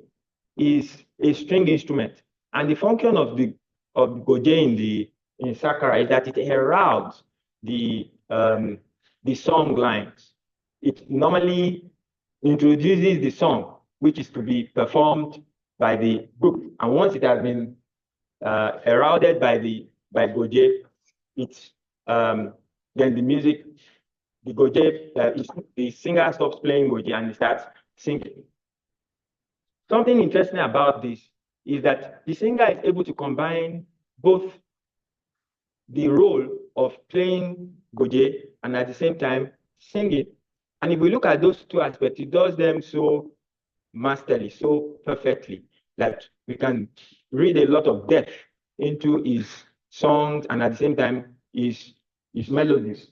[SPEAKER 6] is a string instrument, and the function of the goje in Sákárà is that it heralds the song lines. It normally introduces the song, which is to be performed by the group, and once it has been heralded by goje, it's then the music, the goje, the singer stops playing goje and starts singing. Something interesting about this is that the singer is able to combine both the role of playing goje and at the same time singing. And if we look at those two aspects, it does them so masterly, so perfectly, that we can read a lot of depth into his songs and at the same time his melodies.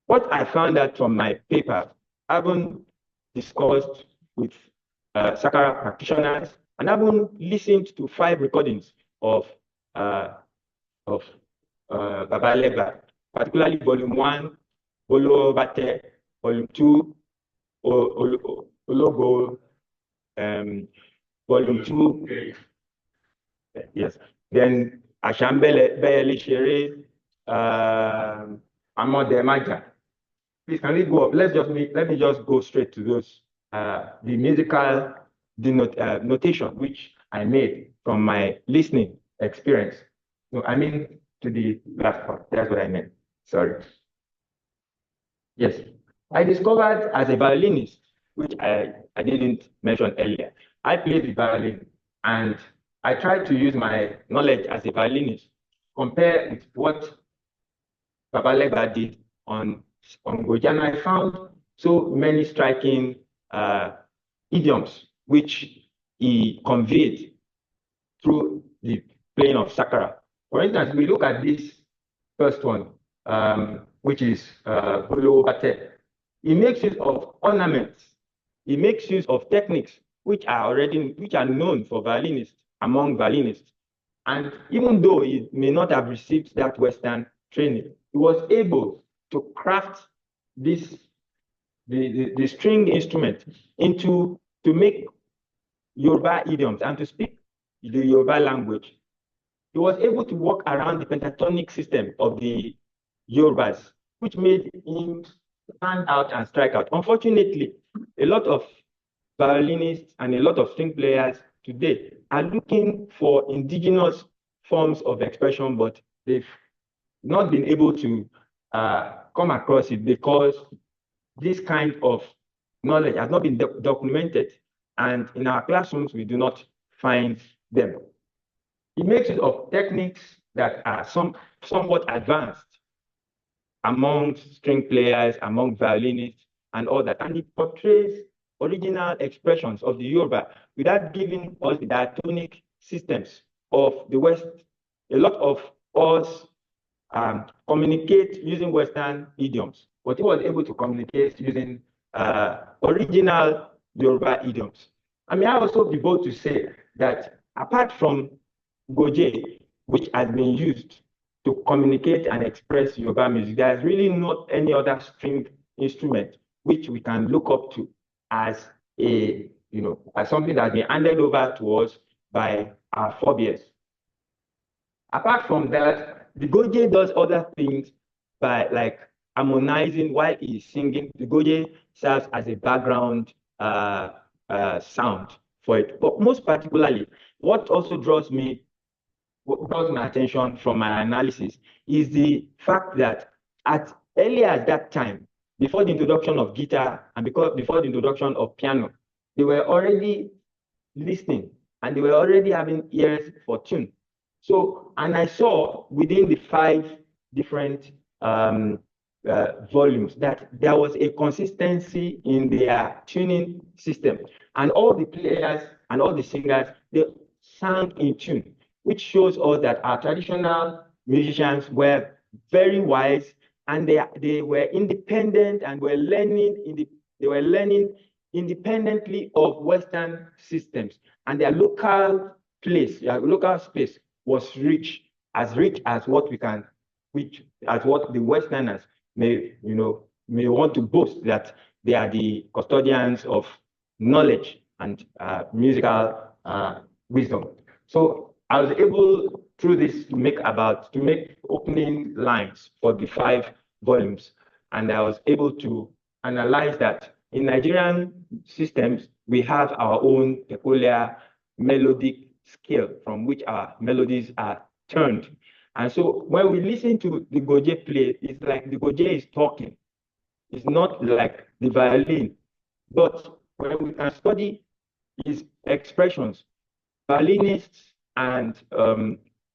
[SPEAKER 6] What I found out from my paper, having discussed with Sákárà practitioners and I haven't listened to 5 recordings of Babaleba, particularly Volume 1, Bolo Bate, Volume 2, Ologo, Volume 2, yes. Then Ashambele Bele Shere, Amode Maja. Please, can we go up? Let me just go straight to those. The musical notation which I made from my listening experience. No, I mean to the last part. That's what I meant. Sorry. Yes, I discovered as a violinist, which I didn't mention earlier. I played the violin, and I tried to use my knowledge as a violinist, compare with what Babaleba did on Gojana. I found so many striking idioms which he conveyed through the playing of Sákárà. For instance, we look at this first one, which is Bolo Bate. He makes use of ornaments. He makes use of techniques which are known for violinists, among violinists. And even though he may not have received that Western training, he was able to craft the string instrument to make Yoruba idioms and to speak the Yoruba language. He was able to work around the pentatonic system of the Yorubas, which made him stand out and strike out. Unfortunately, a lot of violinists and a lot of string players today are looking for indigenous forms of expression, but they've not been able to come across it because this kind of knowledge has not been documented, and in our classrooms, we do not find them. It makes use of techniques that are somewhat advanced among string players, among violinists, and all that. And it portrays original expressions of the Yoruba without giving us the diatonic systems of the West. A lot of us communicate using Western idioms, but he was able to communicate using original Yoruba idioms. I mean, I also be bold to say that apart from Goje, which has been used to communicate and express Yoruba music, there's really not any other string instrument which we can look up to as as something that's been handed over to us by our forebears. Apart from that, the Goje does other things by like harmonizing while he's singing. The Goje serves as a background sound for it. But most particularly, what also draws my attention from my analysis is the fact that earlier at that time, before the introduction of guitar and before the introduction of piano, they were already listening and they were already having ears for tune. So, and I saw within the 5 different volumes that there was a consistency in their tuning system, and all the players and all the singers, they sang in tune, which shows us that our traditional musicians were very wise, and they were independent and were learning independently of Western systems, and their local space was rich as what the Westerners may want to boast that they are the custodians of knowledge and musical wisdom. So I was able through this to make opening lines for the 5 volumes, and I was able to analyze that in Nigerian systems we have our own peculiar melodic scale from which our melodies are turned. And so when we listen to the Goje play, it's like the Goje is talking. It's not like the violin. But when we can study his expressions, violinists and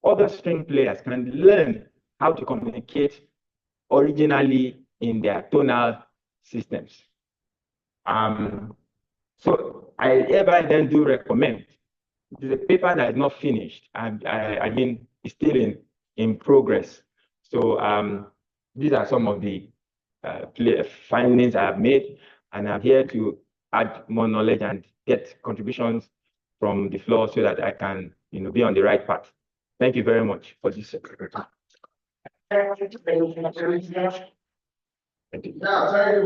[SPEAKER 6] other string players can learn how to communicate originally in their tonal systems. So I hereby then do recommend. It is a paper that is not finished, and I mean, it's still in progress. So these are some of the findings I have made, and I'm here to add more knowledge and get contributions from the floor so that I can, be on the right path. Thank you very much for this.
[SPEAKER 3] Yeah, thank you for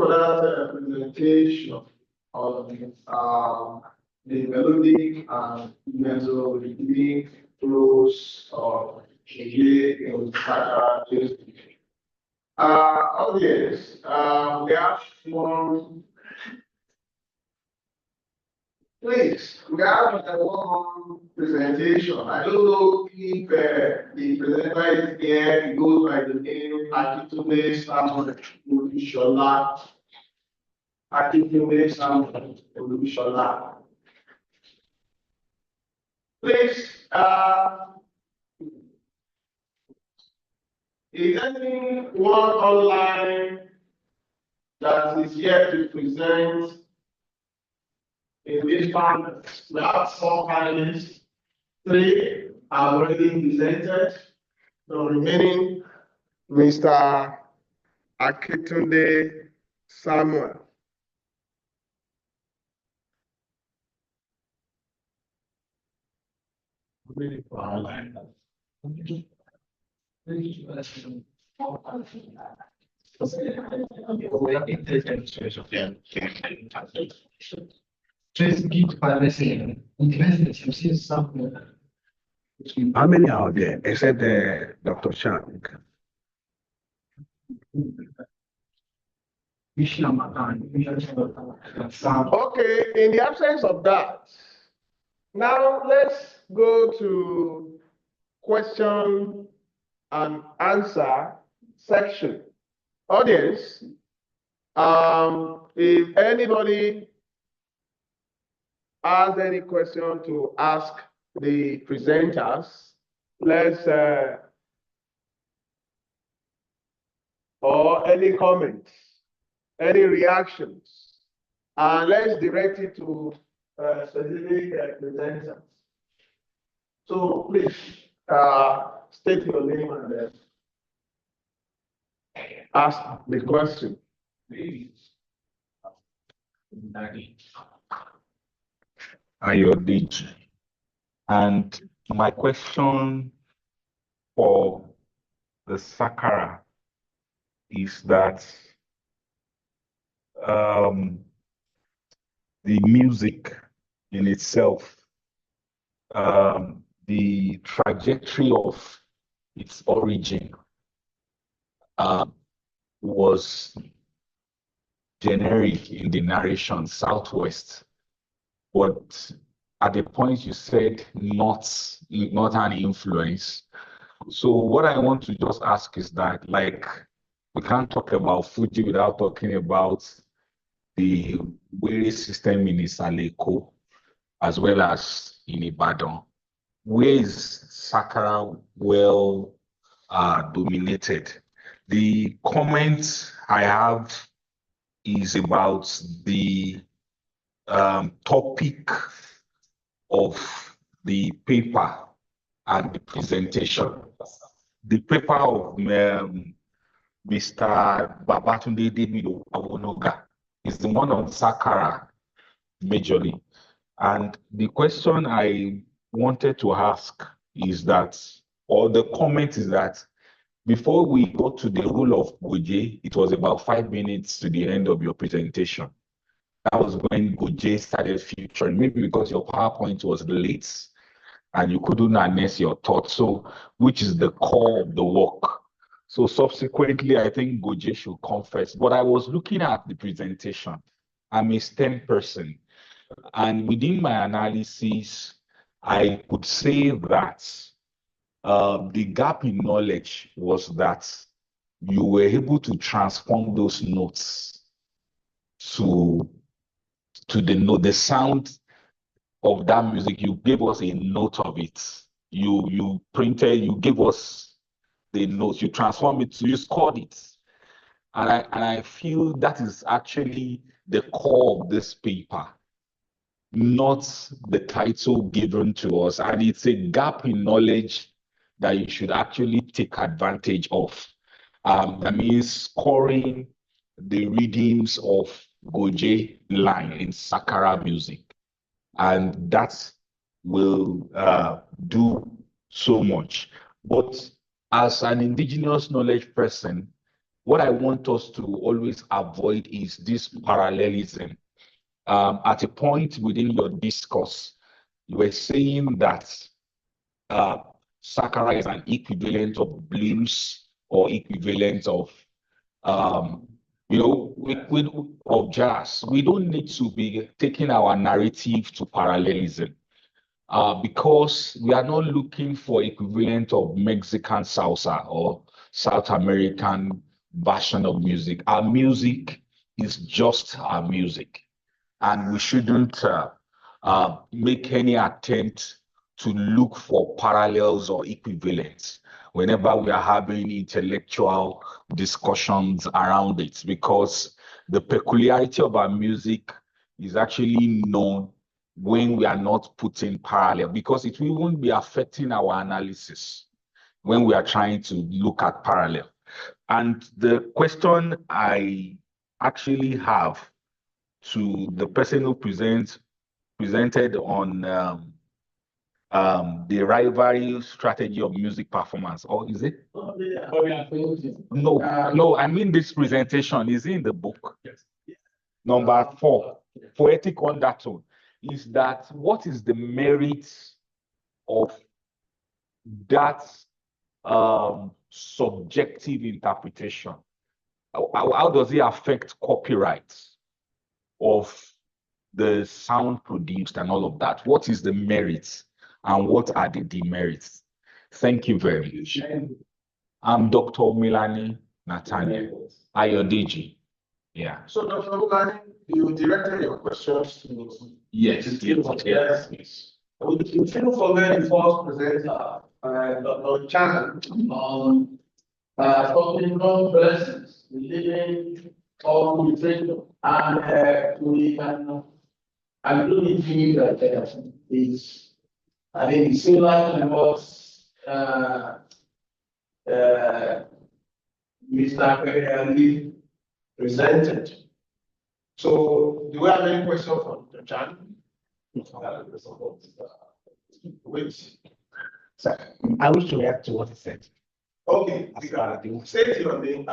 [SPEAKER 3] that presentation of the melodic and mesorhythmic flows of G02 Sákárà music. Audience, we have one. Please, we have one presentation. I don't know if the presenter is here. He goes by the name Akintunde Samuel Olúṣọlá. Akintunde Samuel Olúṣọlá. Please, is anyone online that is here to present in this panel? We have 4 panelists. 3 have already presented. The remaining, Mr. Akintunde Samuel.
[SPEAKER 1] Please give privacy. Something.
[SPEAKER 7] How many are there except Dr. Shank?
[SPEAKER 3] Okay, in the absence of that, now let's go to question and answer section. Audience, if anybody has any question to ask the presenters, let's or any comments, any reactions, and let's direct it to specific presenters. So please state your name and then ask the question.
[SPEAKER 7] Ayodiji. And my question for the Sákárà is that the music in itself, the trajectory of its origin was generic in the narration, Southwest, but at the point you said not an influence. So what I want to just ask is that, like, we can't talk about Fuji without talking about the Were system in Isaleko as well as in Ibadan. Where is Sákárà well dominated? The comment I have is about the topic of the paper and the presentation. The paper of Mr. Babatunde Demido Awonoga is the one on Sákárà majorly. And the question I wanted to ask is that, or the comment is that, before we go to the role of Goje, it was about 5 minutes to the end of your presentation. That was when Goje started featuring, maybe because your PowerPoint was late and you couldn't harness your thoughts. So, which is the core of the work. So subsequently, I think Goje should come first. But I was looking at the presentation. I'm a STEM person. And within my analysis, I could say that the gap in knowledge was that you were able to transform those notes to the sound of that music. You gave us a note of it. You gave us the notes, you transformed it, you scored it. And I feel that is actually the core of this paper, not the title given to us. And it's a gap in knowledge that you should actually take advantage of. That means scoring the readings of Goje line in Sákárà music. And that's will do so much. But as an indigenous knowledge person, what I want us to always avoid is this parallelism. At a point within your discourse, you were saying that Sákárà is an equivalent of blues or equivalent of of jazz. We don't need to be taking our narrative to parallelism because we are not looking for equivalent of Mexican salsa or South American version of music. Our music is just our music, and we shouldn't make any attempt to look for parallels or equivalents whenever we are having intellectual discussions around it, because the peculiarity of our music is actually known when we are not putting parallel, because it won't be affecting our analysis when we are trying to look at parallel. And the question I actually have to the person who presented on the rivalry strategy of music performance, or is it? No, I mean this presentation is in the book. Yes. Number 4, poetic undertone, is that what is the merit of that subjective interpretation? How does it affect copyright of the sound produced and all of that? What is the merits and what are the demerits? Thank you very much. I'm Dr. Milani Nathaniel Ayodeji. Yeah.
[SPEAKER 3] So, Dr. Milani, you directed your questions to
[SPEAKER 7] Yes.
[SPEAKER 3] Yes. We shouldn't forget the first presenter, Dr. Chan, on talking about blessings, living or literature, and we can. I really feel that is, I think, similar to what Mr. Perry presented. So, do we have any questions from the Chan? Which?
[SPEAKER 8] So, I wish to react to what he said.
[SPEAKER 3] Okay, say your name,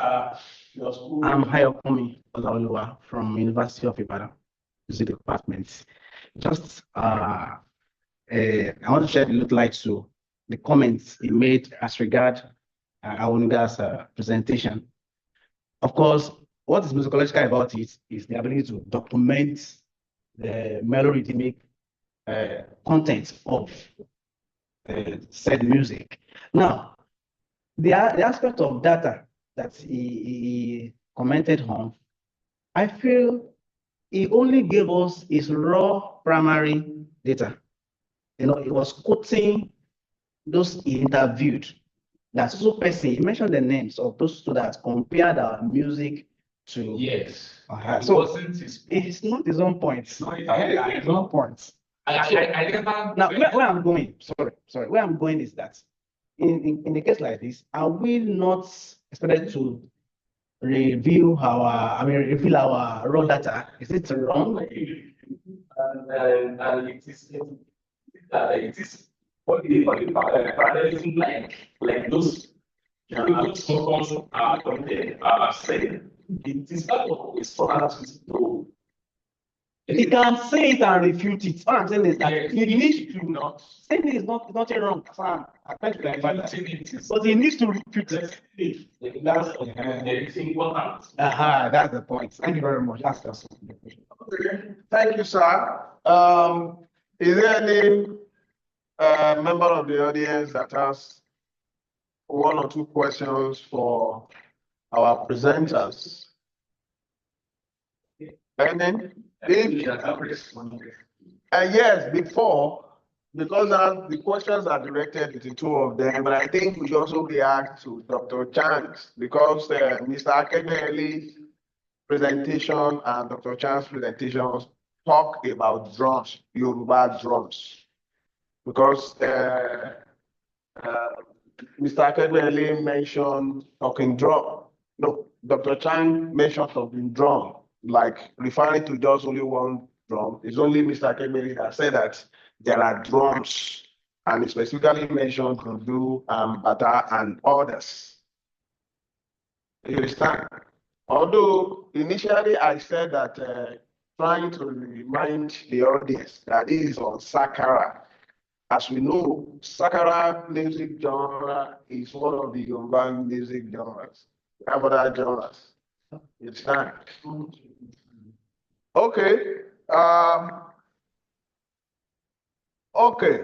[SPEAKER 3] your school.
[SPEAKER 8] I'm Hayokumi Olaoluwa from University of Ibadan, Music Department. Just, I want to shed a little light to the comments he made as regard Awoniga's presentation. Of course, what is musicological about it is the ability to document the melorhythmic content of said music. Now, the aspect of data that he commented on, I feel he only gave us his raw primary data. He was quoting those he interviewed. That's also person. He mentioned the names of those two that compared our music to.
[SPEAKER 7] Yes.
[SPEAKER 8] So it's not his own points.
[SPEAKER 7] No,
[SPEAKER 8] his own points.
[SPEAKER 7] I never.
[SPEAKER 8] Now, where I'm going, sorry, where I'm going is that in a case like this, are we not expected to reveal our raw data? Is it wrong?
[SPEAKER 7] And it is what the parallelism like those so-called saying. It is not always for us to.
[SPEAKER 8] He can say it and refute it. What I'm saying is that he needs to
[SPEAKER 7] not
[SPEAKER 8] say it is not wrong. I'm trying to clarify that. But he needs to refute it.
[SPEAKER 7] That's important.
[SPEAKER 8] That's the point. Thank you very much. That's just
[SPEAKER 3] Okay. Thank you, sir. Is there any member of the audience that has 1 or 2 questions for our presenters? Anything? Yes, before, because the questions are directed to the 2 of them, but I think we should also react to Dr. Chang's, because Mr. Akebele's presentation and Dr. Chang's presentation talk about drums, Yoruba drums, because Mr. Akebele mentioned talking drum. No, Dr. Chang mentioned talking drum, like referring to just only one drum. It's only Mr. Akebele that said that there are drums, and it's specifically mentioned Gundu, Bata, and others. You understand? Although initially I said that trying to remind the audience that this is on Sákárà. As we know, Sákárà music genre is one of the Yoruba music genres. We have other genres. It's not. Okay. Okay.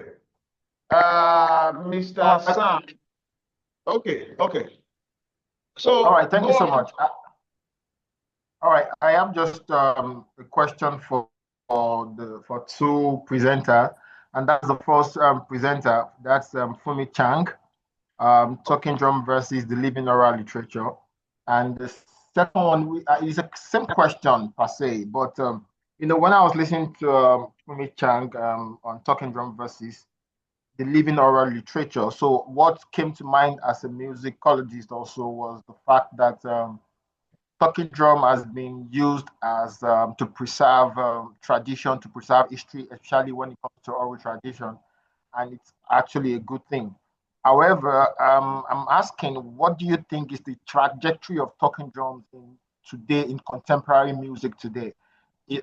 [SPEAKER 3] Mr. Sam. Okay. So,
[SPEAKER 9] all right, thank you so
[SPEAKER 3] on.
[SPEAKER 9] much. All right, I have just a question for two presenters, and that's the first presenter. That's Fumi Chang, Talking Drum versus the Living Oral Literature, and the second one is a same question per se, but when I was listening to Fumi Chang on Talking Drum versus the Living Oral Literature, so what came to mind as a musicologist also was the fact that talking drum has been used as to preserve tradition, to preserve history, especially when it comes to oral tradition, and it's actually a good thing. However, I'm asking, what do you think is the trajectory of talking drums today in contemporary music today?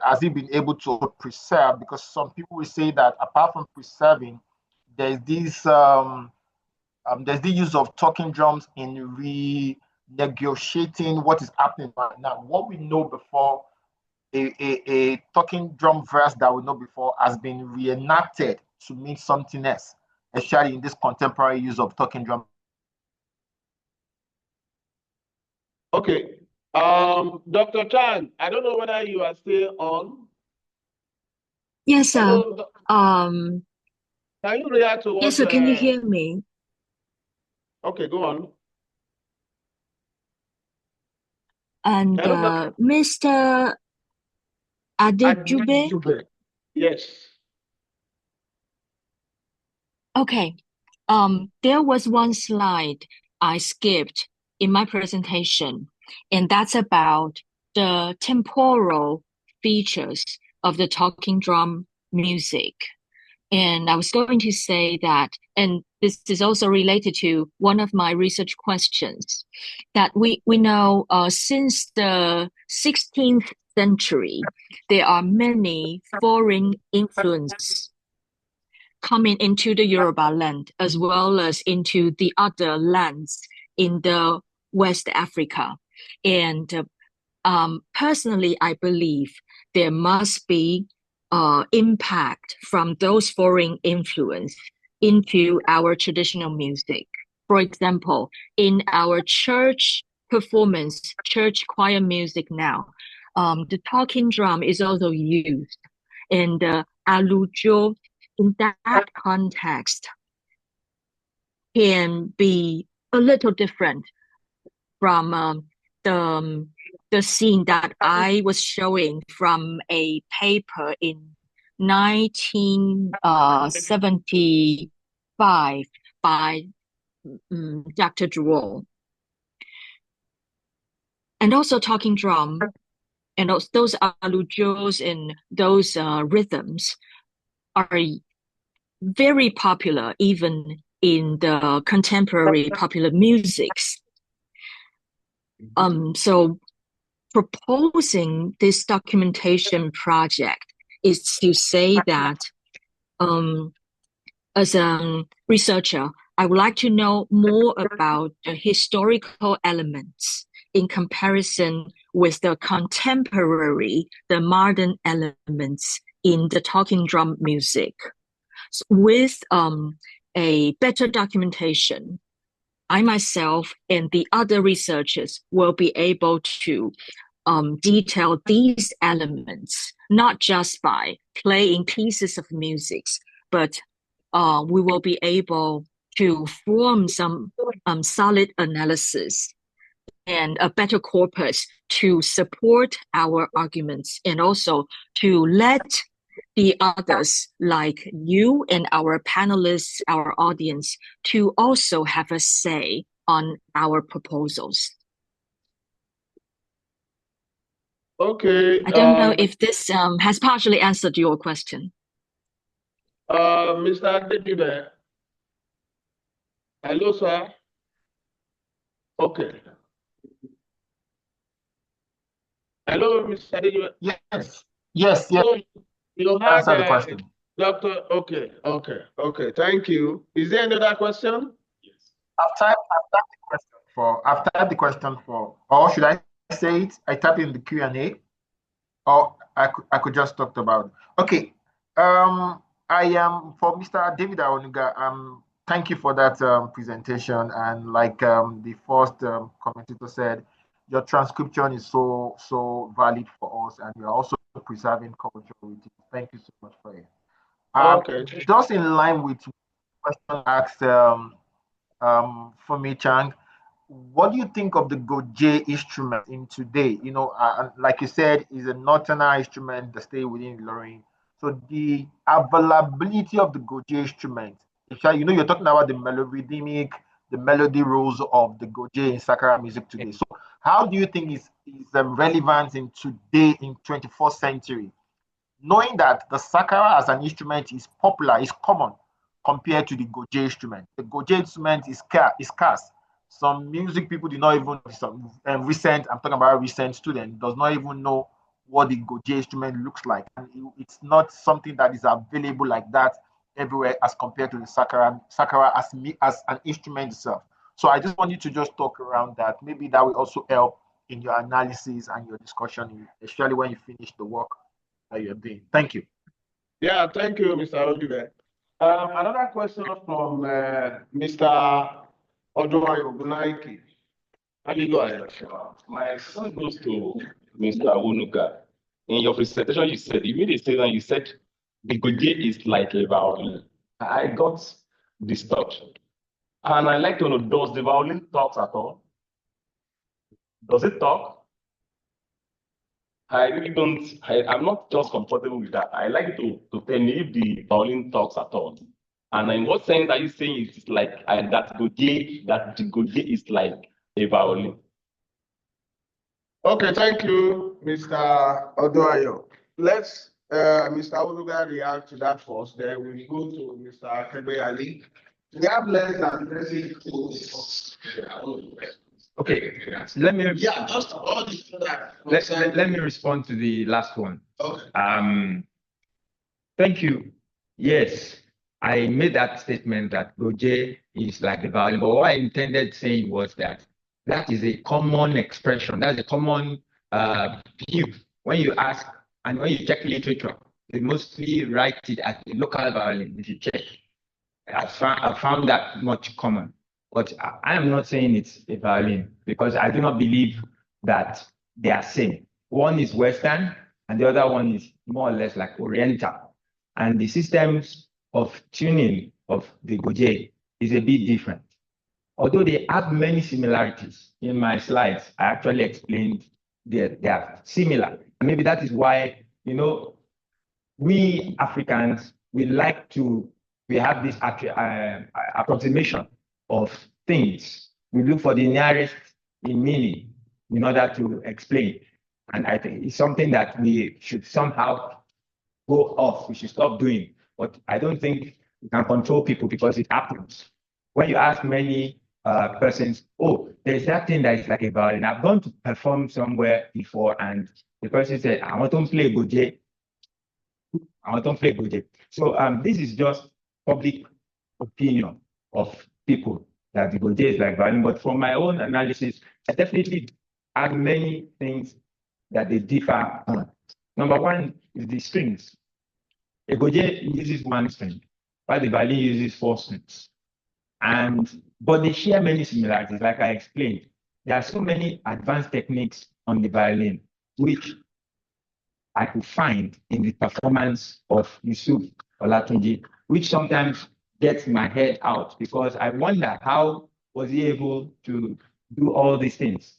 [SPEAKER 9] Has it been able to preserve? Because some people will say that apart from preserving, there's there's the use of talking drums in renegotiating what is happening right now. What we know before, a talking drum verse that we know before has been reenacted to mean something else, especially in this contemporary use of talking drum.
[SPEAKER 3] Okay. Dr. Chan, I don't know whether you are still on.
[SPEAKER 2] Yes, sir.
[SPEAKER 3] Hello,
[SPEAKER 2] Um,
[SPEAKER 3] can you react to what?
[SPEAKER 2] yes, sir. Can you hear me?
[SPEAKER 3] Okay, go on.
[SPEAKER 2] And Mr. Adejube?
[SPEAKER 3] Yes.
[SPEAKER 2] Okay. There was one slide I skipped in my presentation, and that's about the temporal features of the talking drum music. And I was going to say that, and this is also related to one of my research questions, that we know since the 16th century, there are many foreign influences coming into the Yoruba land as well as into the other lands in the West Africa. And personally, I believe there must be impact from those foreign influence into our traditional music. For example, in our church performance, church choir music now, the talking drum is also used. And alujo, in that context, can be a little different from the scene that I was showing from a paper in 1975 by Dr. Jewell. And also talking drum, and those alujos and those rhythms are very popular even in the contemporary popular musics. So proposing this documentation project is to say that as a researcher, I would like to know more about the historical elements in comparison with the contemporary, the modern elements in the talking drum music. With a better documentation, I myself and the other researchers will be able to detail these elements, not just by playing pieces of music, but we will be able to form some solid analysis and a better corpus to support our arguments, and also to let the others, like you and our panelists, our audience, to also have a say on our proposals.
[SPEAKER 3] Okay.
[SPEAKER 2] I don't know if this has partially answered your question.
[SPEAKER 3] Mr. Dejibe. Hello, sir. Okay. Hello, Mr. Dejibe.
[SPEAKER 9] Yes.
[SPEAKER 3] So you had
[SPEAKER 9] Answer the question.
[SPEAKER 3] Doctor. Okay. Thank you. Is there another question?
[SPEAKER 9] I've typed the question for, or should I say it? I typed in the Q&A, or I could just talk about it. Okay. I am for Mr. David Aonuga. Thank you for that presentation. And like the first commentator said, your transcription is so valid for us, and you're also preserving cultural heritage. Thank you so much for it.
[SPEAKER 3] Okay.
[SPEAKER 9] Just in line with the question asked Fumi Chang, what do you think of the Goje instrument in today? You know, like you said, is a northerner instrument that stay within Lorraine. So the availability of the Goje instrument, you know, you're talking about the melorhythmic, the melody rules of the Goje in Sákárà music today. So how do you think is relevant in today in 21st century? Knowing that the Sákárà as an instrument is popular, is common compared to the Goje instrument. The Goje instrument is scarce. Some music people do not even, I'm talking about recent student, does not even know what the Goje instrument looks like. And it's not something that is available like that everywhere as compared to the Sákárà as an instrument itself. So I just want you to just talk around that. Maybe that will also help in your analysis and your discussion, especially when you finish the work that you're doing. Thank you.
[SPEAKER 3] Yeah, thank you, Mr. Odibe. Another question from Mr. Odunayo Ogunaiki.
[SPEAKER 7] My question goes to Mr. Awonuga. In your presentation, you made a statement, you said the Goje is like a violin. I got disturbed. And I'd like to know, does the violin talk at all? Does it talk? I really don't, I'm not just comfortable with that. I like to tell me if the violin talks at all. And in what sense are you saying it's like that the Goje is like a violin?
[SPEAKER 3] Okay, thank you, Mr. Odunayo. Let's Mr. Oluga react to that first. Then we'll go to Mr. Akebe Ali. We have less than 30 minutes.
[SPEAKER 6] Okay, let me
[SPEAKER 3] just all
[SPEAKER 6] let me respond to the last one.
[SPEAKER 3] Okay.
[SPEAKER 6] Thank you. Yes, I made that statement that Goje is like a violin, but what I intended saying was that is a common expression. That's a common view. When you ask and when you check literature, they mostly write it as a local violin. If you check, I found that much common. But I am not saying it's a violin because I do not believe that they are same. One is Western and the other one is more or less like Oriental. And the systems of tuning of the Goje is a bit different. Although they have many similarities, in my slides, I actually explained they are similar. And maybe that is why, you know, we Africans, we have this approximation of things. We look for the nearest in meaning in order to explain. And I think it's something that we should somehow go off. We should stop doing. But I don't think we can control people because it happens. When you ask many persons, oh, there's that thing that is like a violin. I've gone to perform somewhere before and the person said, I want to play Goje. I want to play Goje. So this is just public opinion of people that the Goje is like violin. But from my own analysis, I definitely have many things that they differ on. Number one is the strings. A Goje uses one string, while the violin uses 4 strings. But they share many similarities, like I explained. There are so many advanced techniques on the violin, which I could find in the performance of Yusuf Olatunji, which sometimes gets my head out because I wonder how was he able to do all these things.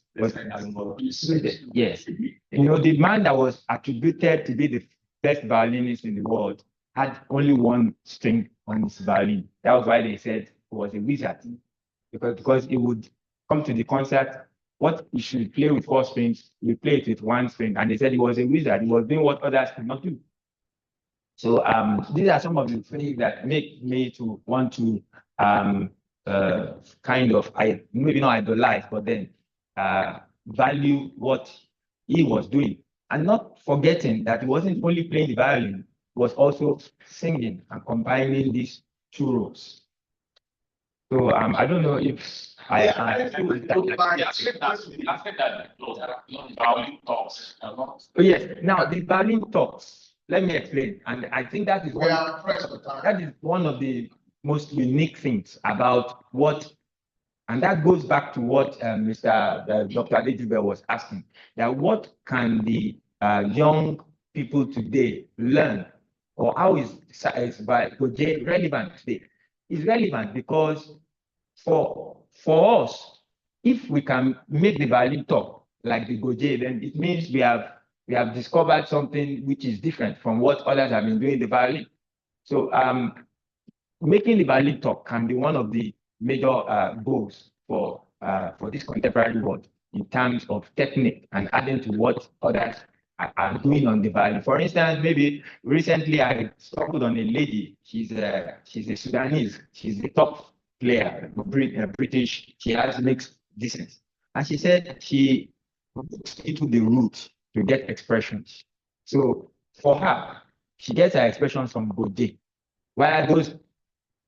[SPEAKER 6] Yes, you know, the man that was attributed to be the best violinist in the world had only 1 string on his violin. That was why they said he was a wizard, because he would come to the concert. What he should play with 4 strings, he played it with 1 string, and they said he was a wizard. He was doing what others could not do. So these are some of the things that make me to want to kind of, maybe not idolize, but then value what he was doing, and not forgetting that he wasn't only playing the violin, he was also singing and combining these two roles. So I don't know if I Oh yes. Now the violin talks. Let me explain. And I think that is one of the most unique things about what, and that goes back to what Dr. Adejube was asking. That what can the young people today learn, or how is Goje relevant today? It's relevant because for us, if we can make the violin talk like the Goje, then it means we have discovered something which is different from what others have been doing the violin. So making the violin talk can be one of the major goals for this contemporary world in terms of technique and adding to what others are doing on the violin. For instance, maybe recently I stumbled on a lady. She's a Sudanese. She's the top player, British. She has mixed descent, and she said she looks into the roots to get expressions. So for her, she gets her expressions from Goje, while those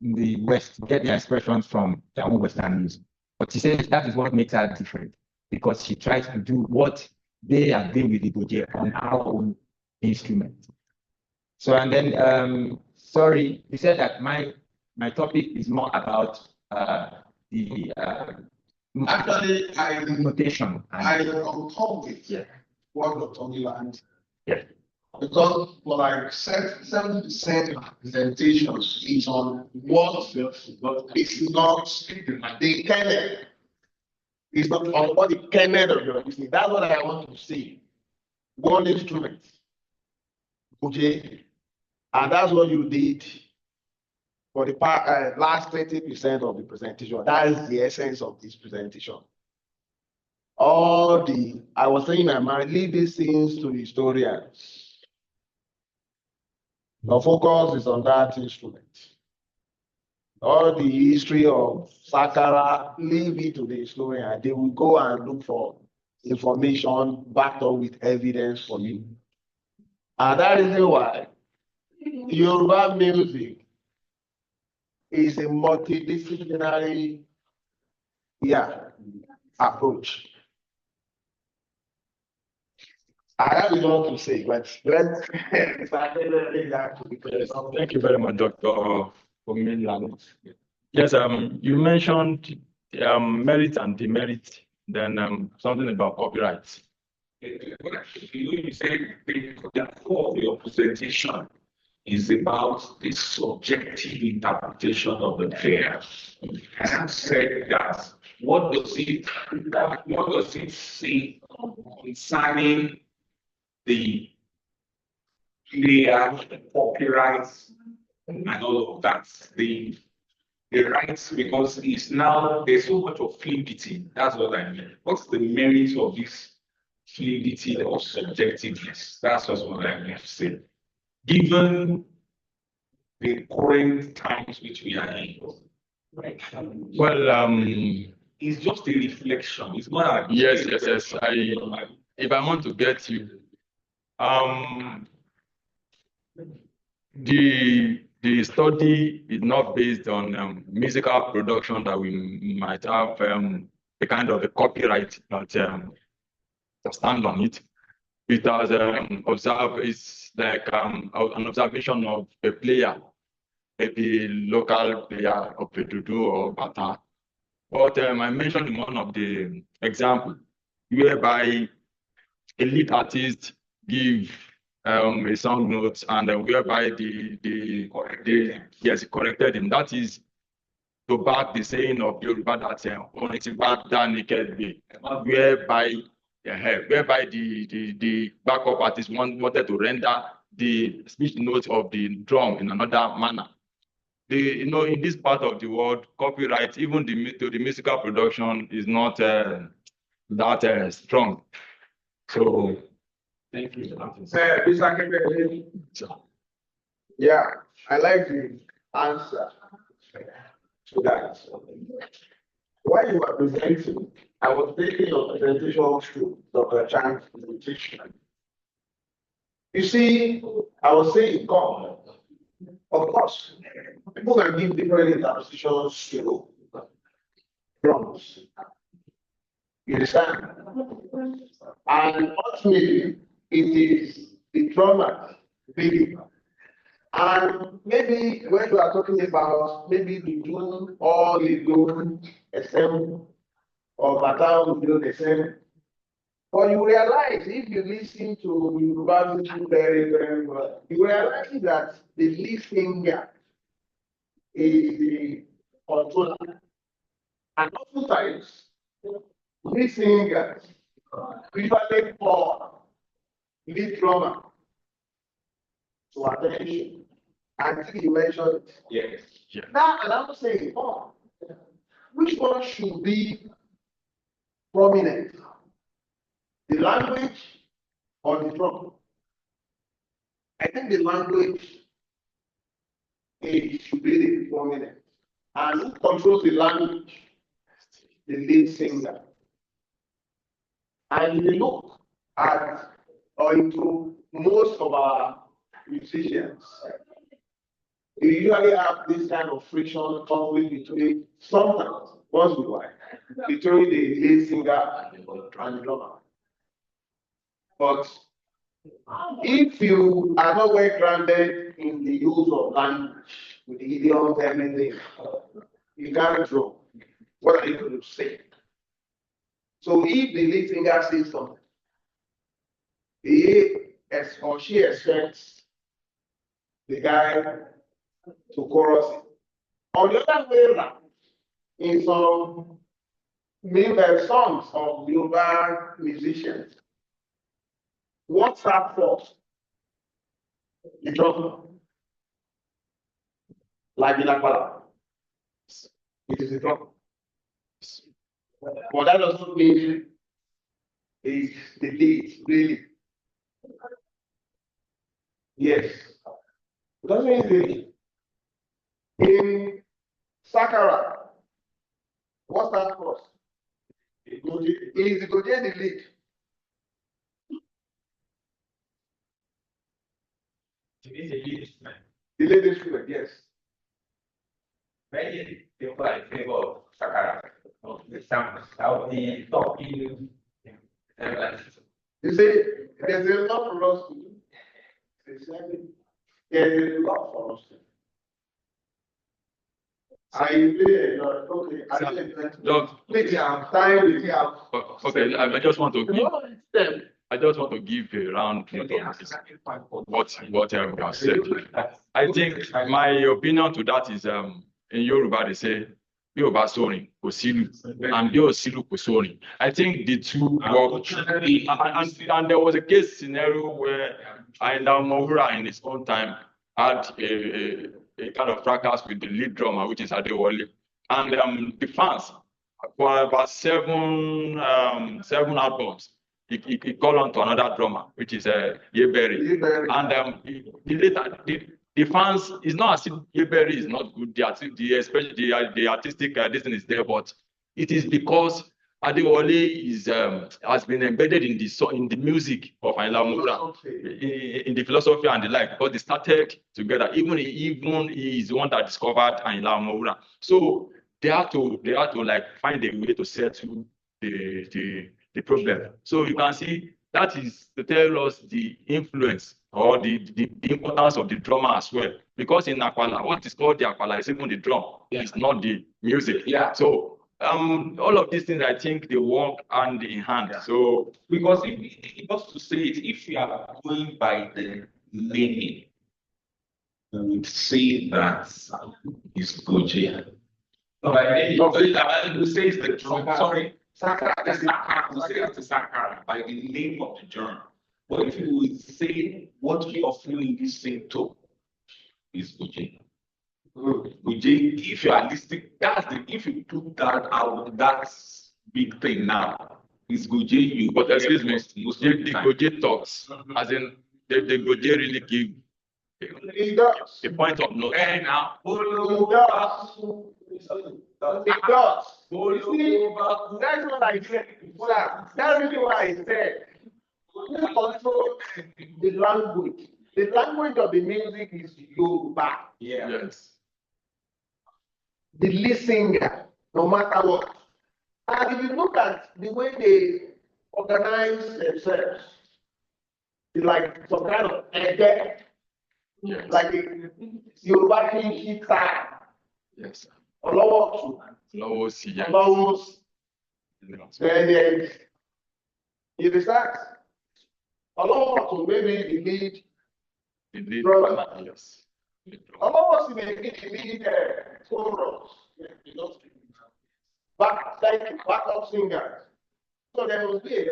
[SPEAKER 6] in the West get their expressions from their own Western music. But she says that is what makes her different, because she tries to do what they are doing with the Goje on our own instrument. So, and then, sorry, he said that my topic is more about the
[SPEAKER 10] actually
[SPEAKER 6] notation.
[SPEAKER 10] I concur with what Dr. Milan.
[SPEAKER 6] Yeah.
[SPEAKER 10] Because for like 70% of presentations is on what it's not the kernel. It's not on what the kernel of your listening. That's what I want to see. One instrument. Okay. And that's what you did for the last 30% of the presentation. That is the essence of this presentation. I was saying, my mind, leave these things to the historians. The focus is on that instrument. All the history of Sákárà, leave it to the historian. They will go and look for information backed up with evidence for you. And that is why Yoruba music is a multidisciplinary approach. I have a lot to say, but let's
[SPEAKER 5] Thank you very much, Dr. Milan. Yes, you mentioned merit and demerit, then something about copyright.
[SPEAKER 7] You say the core of your presentation is about the subjective interpretation of the player. And said that what does it say concerning the player, the copyrights, and all of that? The rights, because it's now there's so much of fluidity. That's what I mean. What's the merit of this fluidity or subjectiveness? That's just what I mean to say. Given the current times which we are in, right?
[SPEAKER 5] Well,
[SPEAKER 7] it's just a reflection. It's not.
[SPEAKER 5] Yes. If I want to get you, the study is not based on musical production that we might have a kind of a copyright that stand on it. It has observed, it's like an observation of a player, maybe local player of Pedudu or Bata. But I mentioned in one of the examples whereby a lead artist give a song note and whereby yes, corrected him. That is to back the saying of Yoruba that whereby the backup artist wanted to render the speech note of the drum in another manner. In this part of the world, copyright, even to the musical production, is not that strong. So, thank you.
[SPEAKER 10] Yeah, I like the answer to that. While you were presenting, I was taking your presentation to Dr. Chang's presentation. You see, I was saying, God, of course, people can give different interpretations to drums. You understand? And ultimately, it is the drummer, really. And maybe when you are talking about maybe the doom or the doom, SM, or Batal, the same. But you realize if you listen to Yoruba music very, very well, you realize that the lead singer is the controller. And oftentimes, lead singers usually call lead drummer to attention. And you mentioned it.
[SPEAKER 6] Yes.
[SPEAKER 5] Yeah.
[SPEAKER 10] Now, and I'm saying, oh, which one should be prominent? The language or the drum? I think the language should be the prominent. And who controls the language? The lead singer. And if you look at or into most of our musicians, you usually have this kind of friction conflict between sometimes, once in a while, between the lead singer and the drummer. But if you are not well grounded in the use of language, with the idioms, everything, you can't draw. What are you going to say? So if the lead singer says something, he or she expects the guy to chorus it. On the other way around, in some songs of Yoruba musicians, what starts first? The drum. Like in Akbala. It is the drum. But that doesn't mean it's the lead, really. Yes. It doesn't mean the lead. In Sákárà, what's that first? Is the Goje the lead? The lead instrument, yes.
[SPEAKER 6] Many people are in favor of Sákárà. The sound, how the talking.
[SPEAKER 10] You see, there's a lot for us to do. There's a lot for us to do. I really enjoy. Okay, I really enjoy. Please, I'm time with you.
[SPEAKER 5] Okay, I just want to give. I just want to give a round what we have said. I think my opinion to that is in Yoruba they say Yoruba sorin kosilu and Biosilu kosorin. I think the two work, and there was a case scenario where Ayinla Ọmọwúrà in his own time had a kind of fracas with the lead drummer, which is Adewale, and the fans for about seven albums. He called on to another drummer, which is Yeberi. And the fans, it's not as if Yeberi is not good, especially the artistic this thing is there, but it is because Adewale has been embedded in the music of Ayinla Ọmọwúrà, in the philosophy and the like, because they started together. Even he is the one that discovered Ayinla Ọmọwúrà. So they had to like find a way to settle the problem. So you can see that is to tell us the influence or the importance of the drummer as well. Because in Akbala, what is called the Akbala is even the drum. Yeah. It's not the music. Yeah. So all of these things, I think they work hand in hand. Yeah. So
[SPEAKER 7] because just to say it, if you are going by the meaning, we would say that it's Goje. We say it's the drum. Sorry. Sákárà, we say it's Sákárà by the name of the drum. But if you would say what we are feeling this same tone is Goje. Goje, if you are listening, if you took that out, that's big thing now. Is Goje
[SPEAKER 5] But excuse me, the Goje talks, as in the Goje really give
[SPEAKER 9] It does.
[SPEAKER 5] The point of no. And now,
[SPEAKER 9] It does. It does. You see, that's what I said. That's really what I said. Who control the language? The language of the music is Yoruba.
[SPEAKER 5] Yes.
[SPEAKER 9] The listener, no matter what. And if you look at the way they organize themselves, it's like some kind of egg,
[SPEAKER 5] Yes.
[SPEAKER 9] like a Yoruba King style.
[SPEAKER 5] Yes.
[SPEAKER 9] Olowo
[SPEAKER 5] Low C. Yes.
[SPEAKER 9] then you decide Olowo maybe the lead brother.
[SPEAKER 5] Yes.
[SPEAKER 9] Olowo may be the lead chorus. Backup singers. So there will be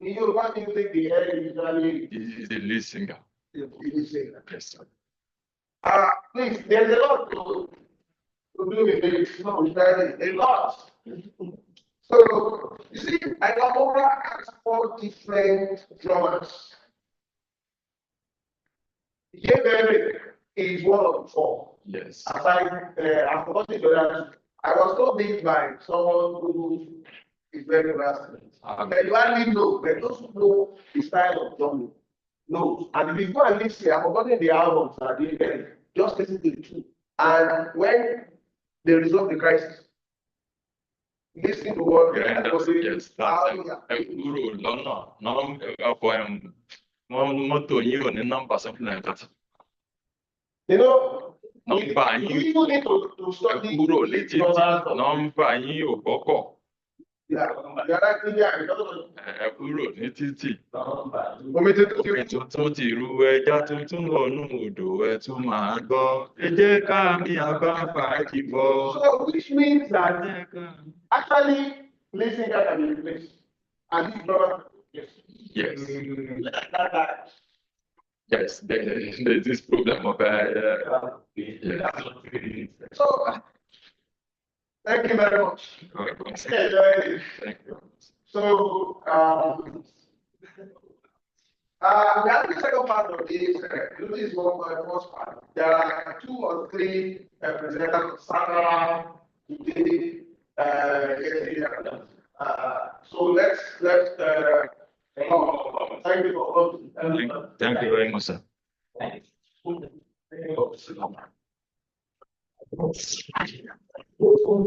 [SPEAKER 9] in Yoruba music, the head usually
[SPEAKER 5] Is the lead singer.
[SPEAKER 9] is the lead singer.
[SPEAKER 5] Yes, sir.
[SPEAKER 9] Please, there's a lot to do with it. No, there's a lot. So, you see, Agabora has 4 different drummers. Yebere is one of the 4.
[SPEAKER 5] Yes.
[SPEAKER 9] I've forgotten the others. I was told this by someone who is very versed. But you only know, but those who know the style of drumming knows. And if you go and listen, I've forgotten the albums that they did. Just listen to the 2. And when they resolve the crisis, listen to what
[SPEAKER 5] Yes, that's Guru, no, something like that.
[SPEAKER 9] You know,
[SPEAKER 5] Number
[SPEAKER 9] you need to study
[SPEAKER 5] Guru, number you Boko.
[SPEAKER 9] Yeah,
[SPEAKER 5] Kúrò ní títì.
[SPEAKER 9] Omi tuntun
[SPEAKER 5] Omi tuntun ti ru ẹja tuntun wọnú odò ẹ tún máa gbọ́. Ẹ jẹ́ ká mi àbá fàájì bọ̀.
[SPEAKER 9] So which means that actually listening can be replaced. And this brother, yes.
[SPEAKER 5] Yes. Yes, there's this problem of
[SPEAKER 9] So thank you very much.
[SPEAKER 5] Thank you.
[SPEAKER 9] So we have the second part of this. This is one for the first part. There are 2 or 3 presenters of Sákárà today. So let's thank you for coming.
[SPEAKER 5] Thank you very much, sir.
[SPEAKER 9] Thank you.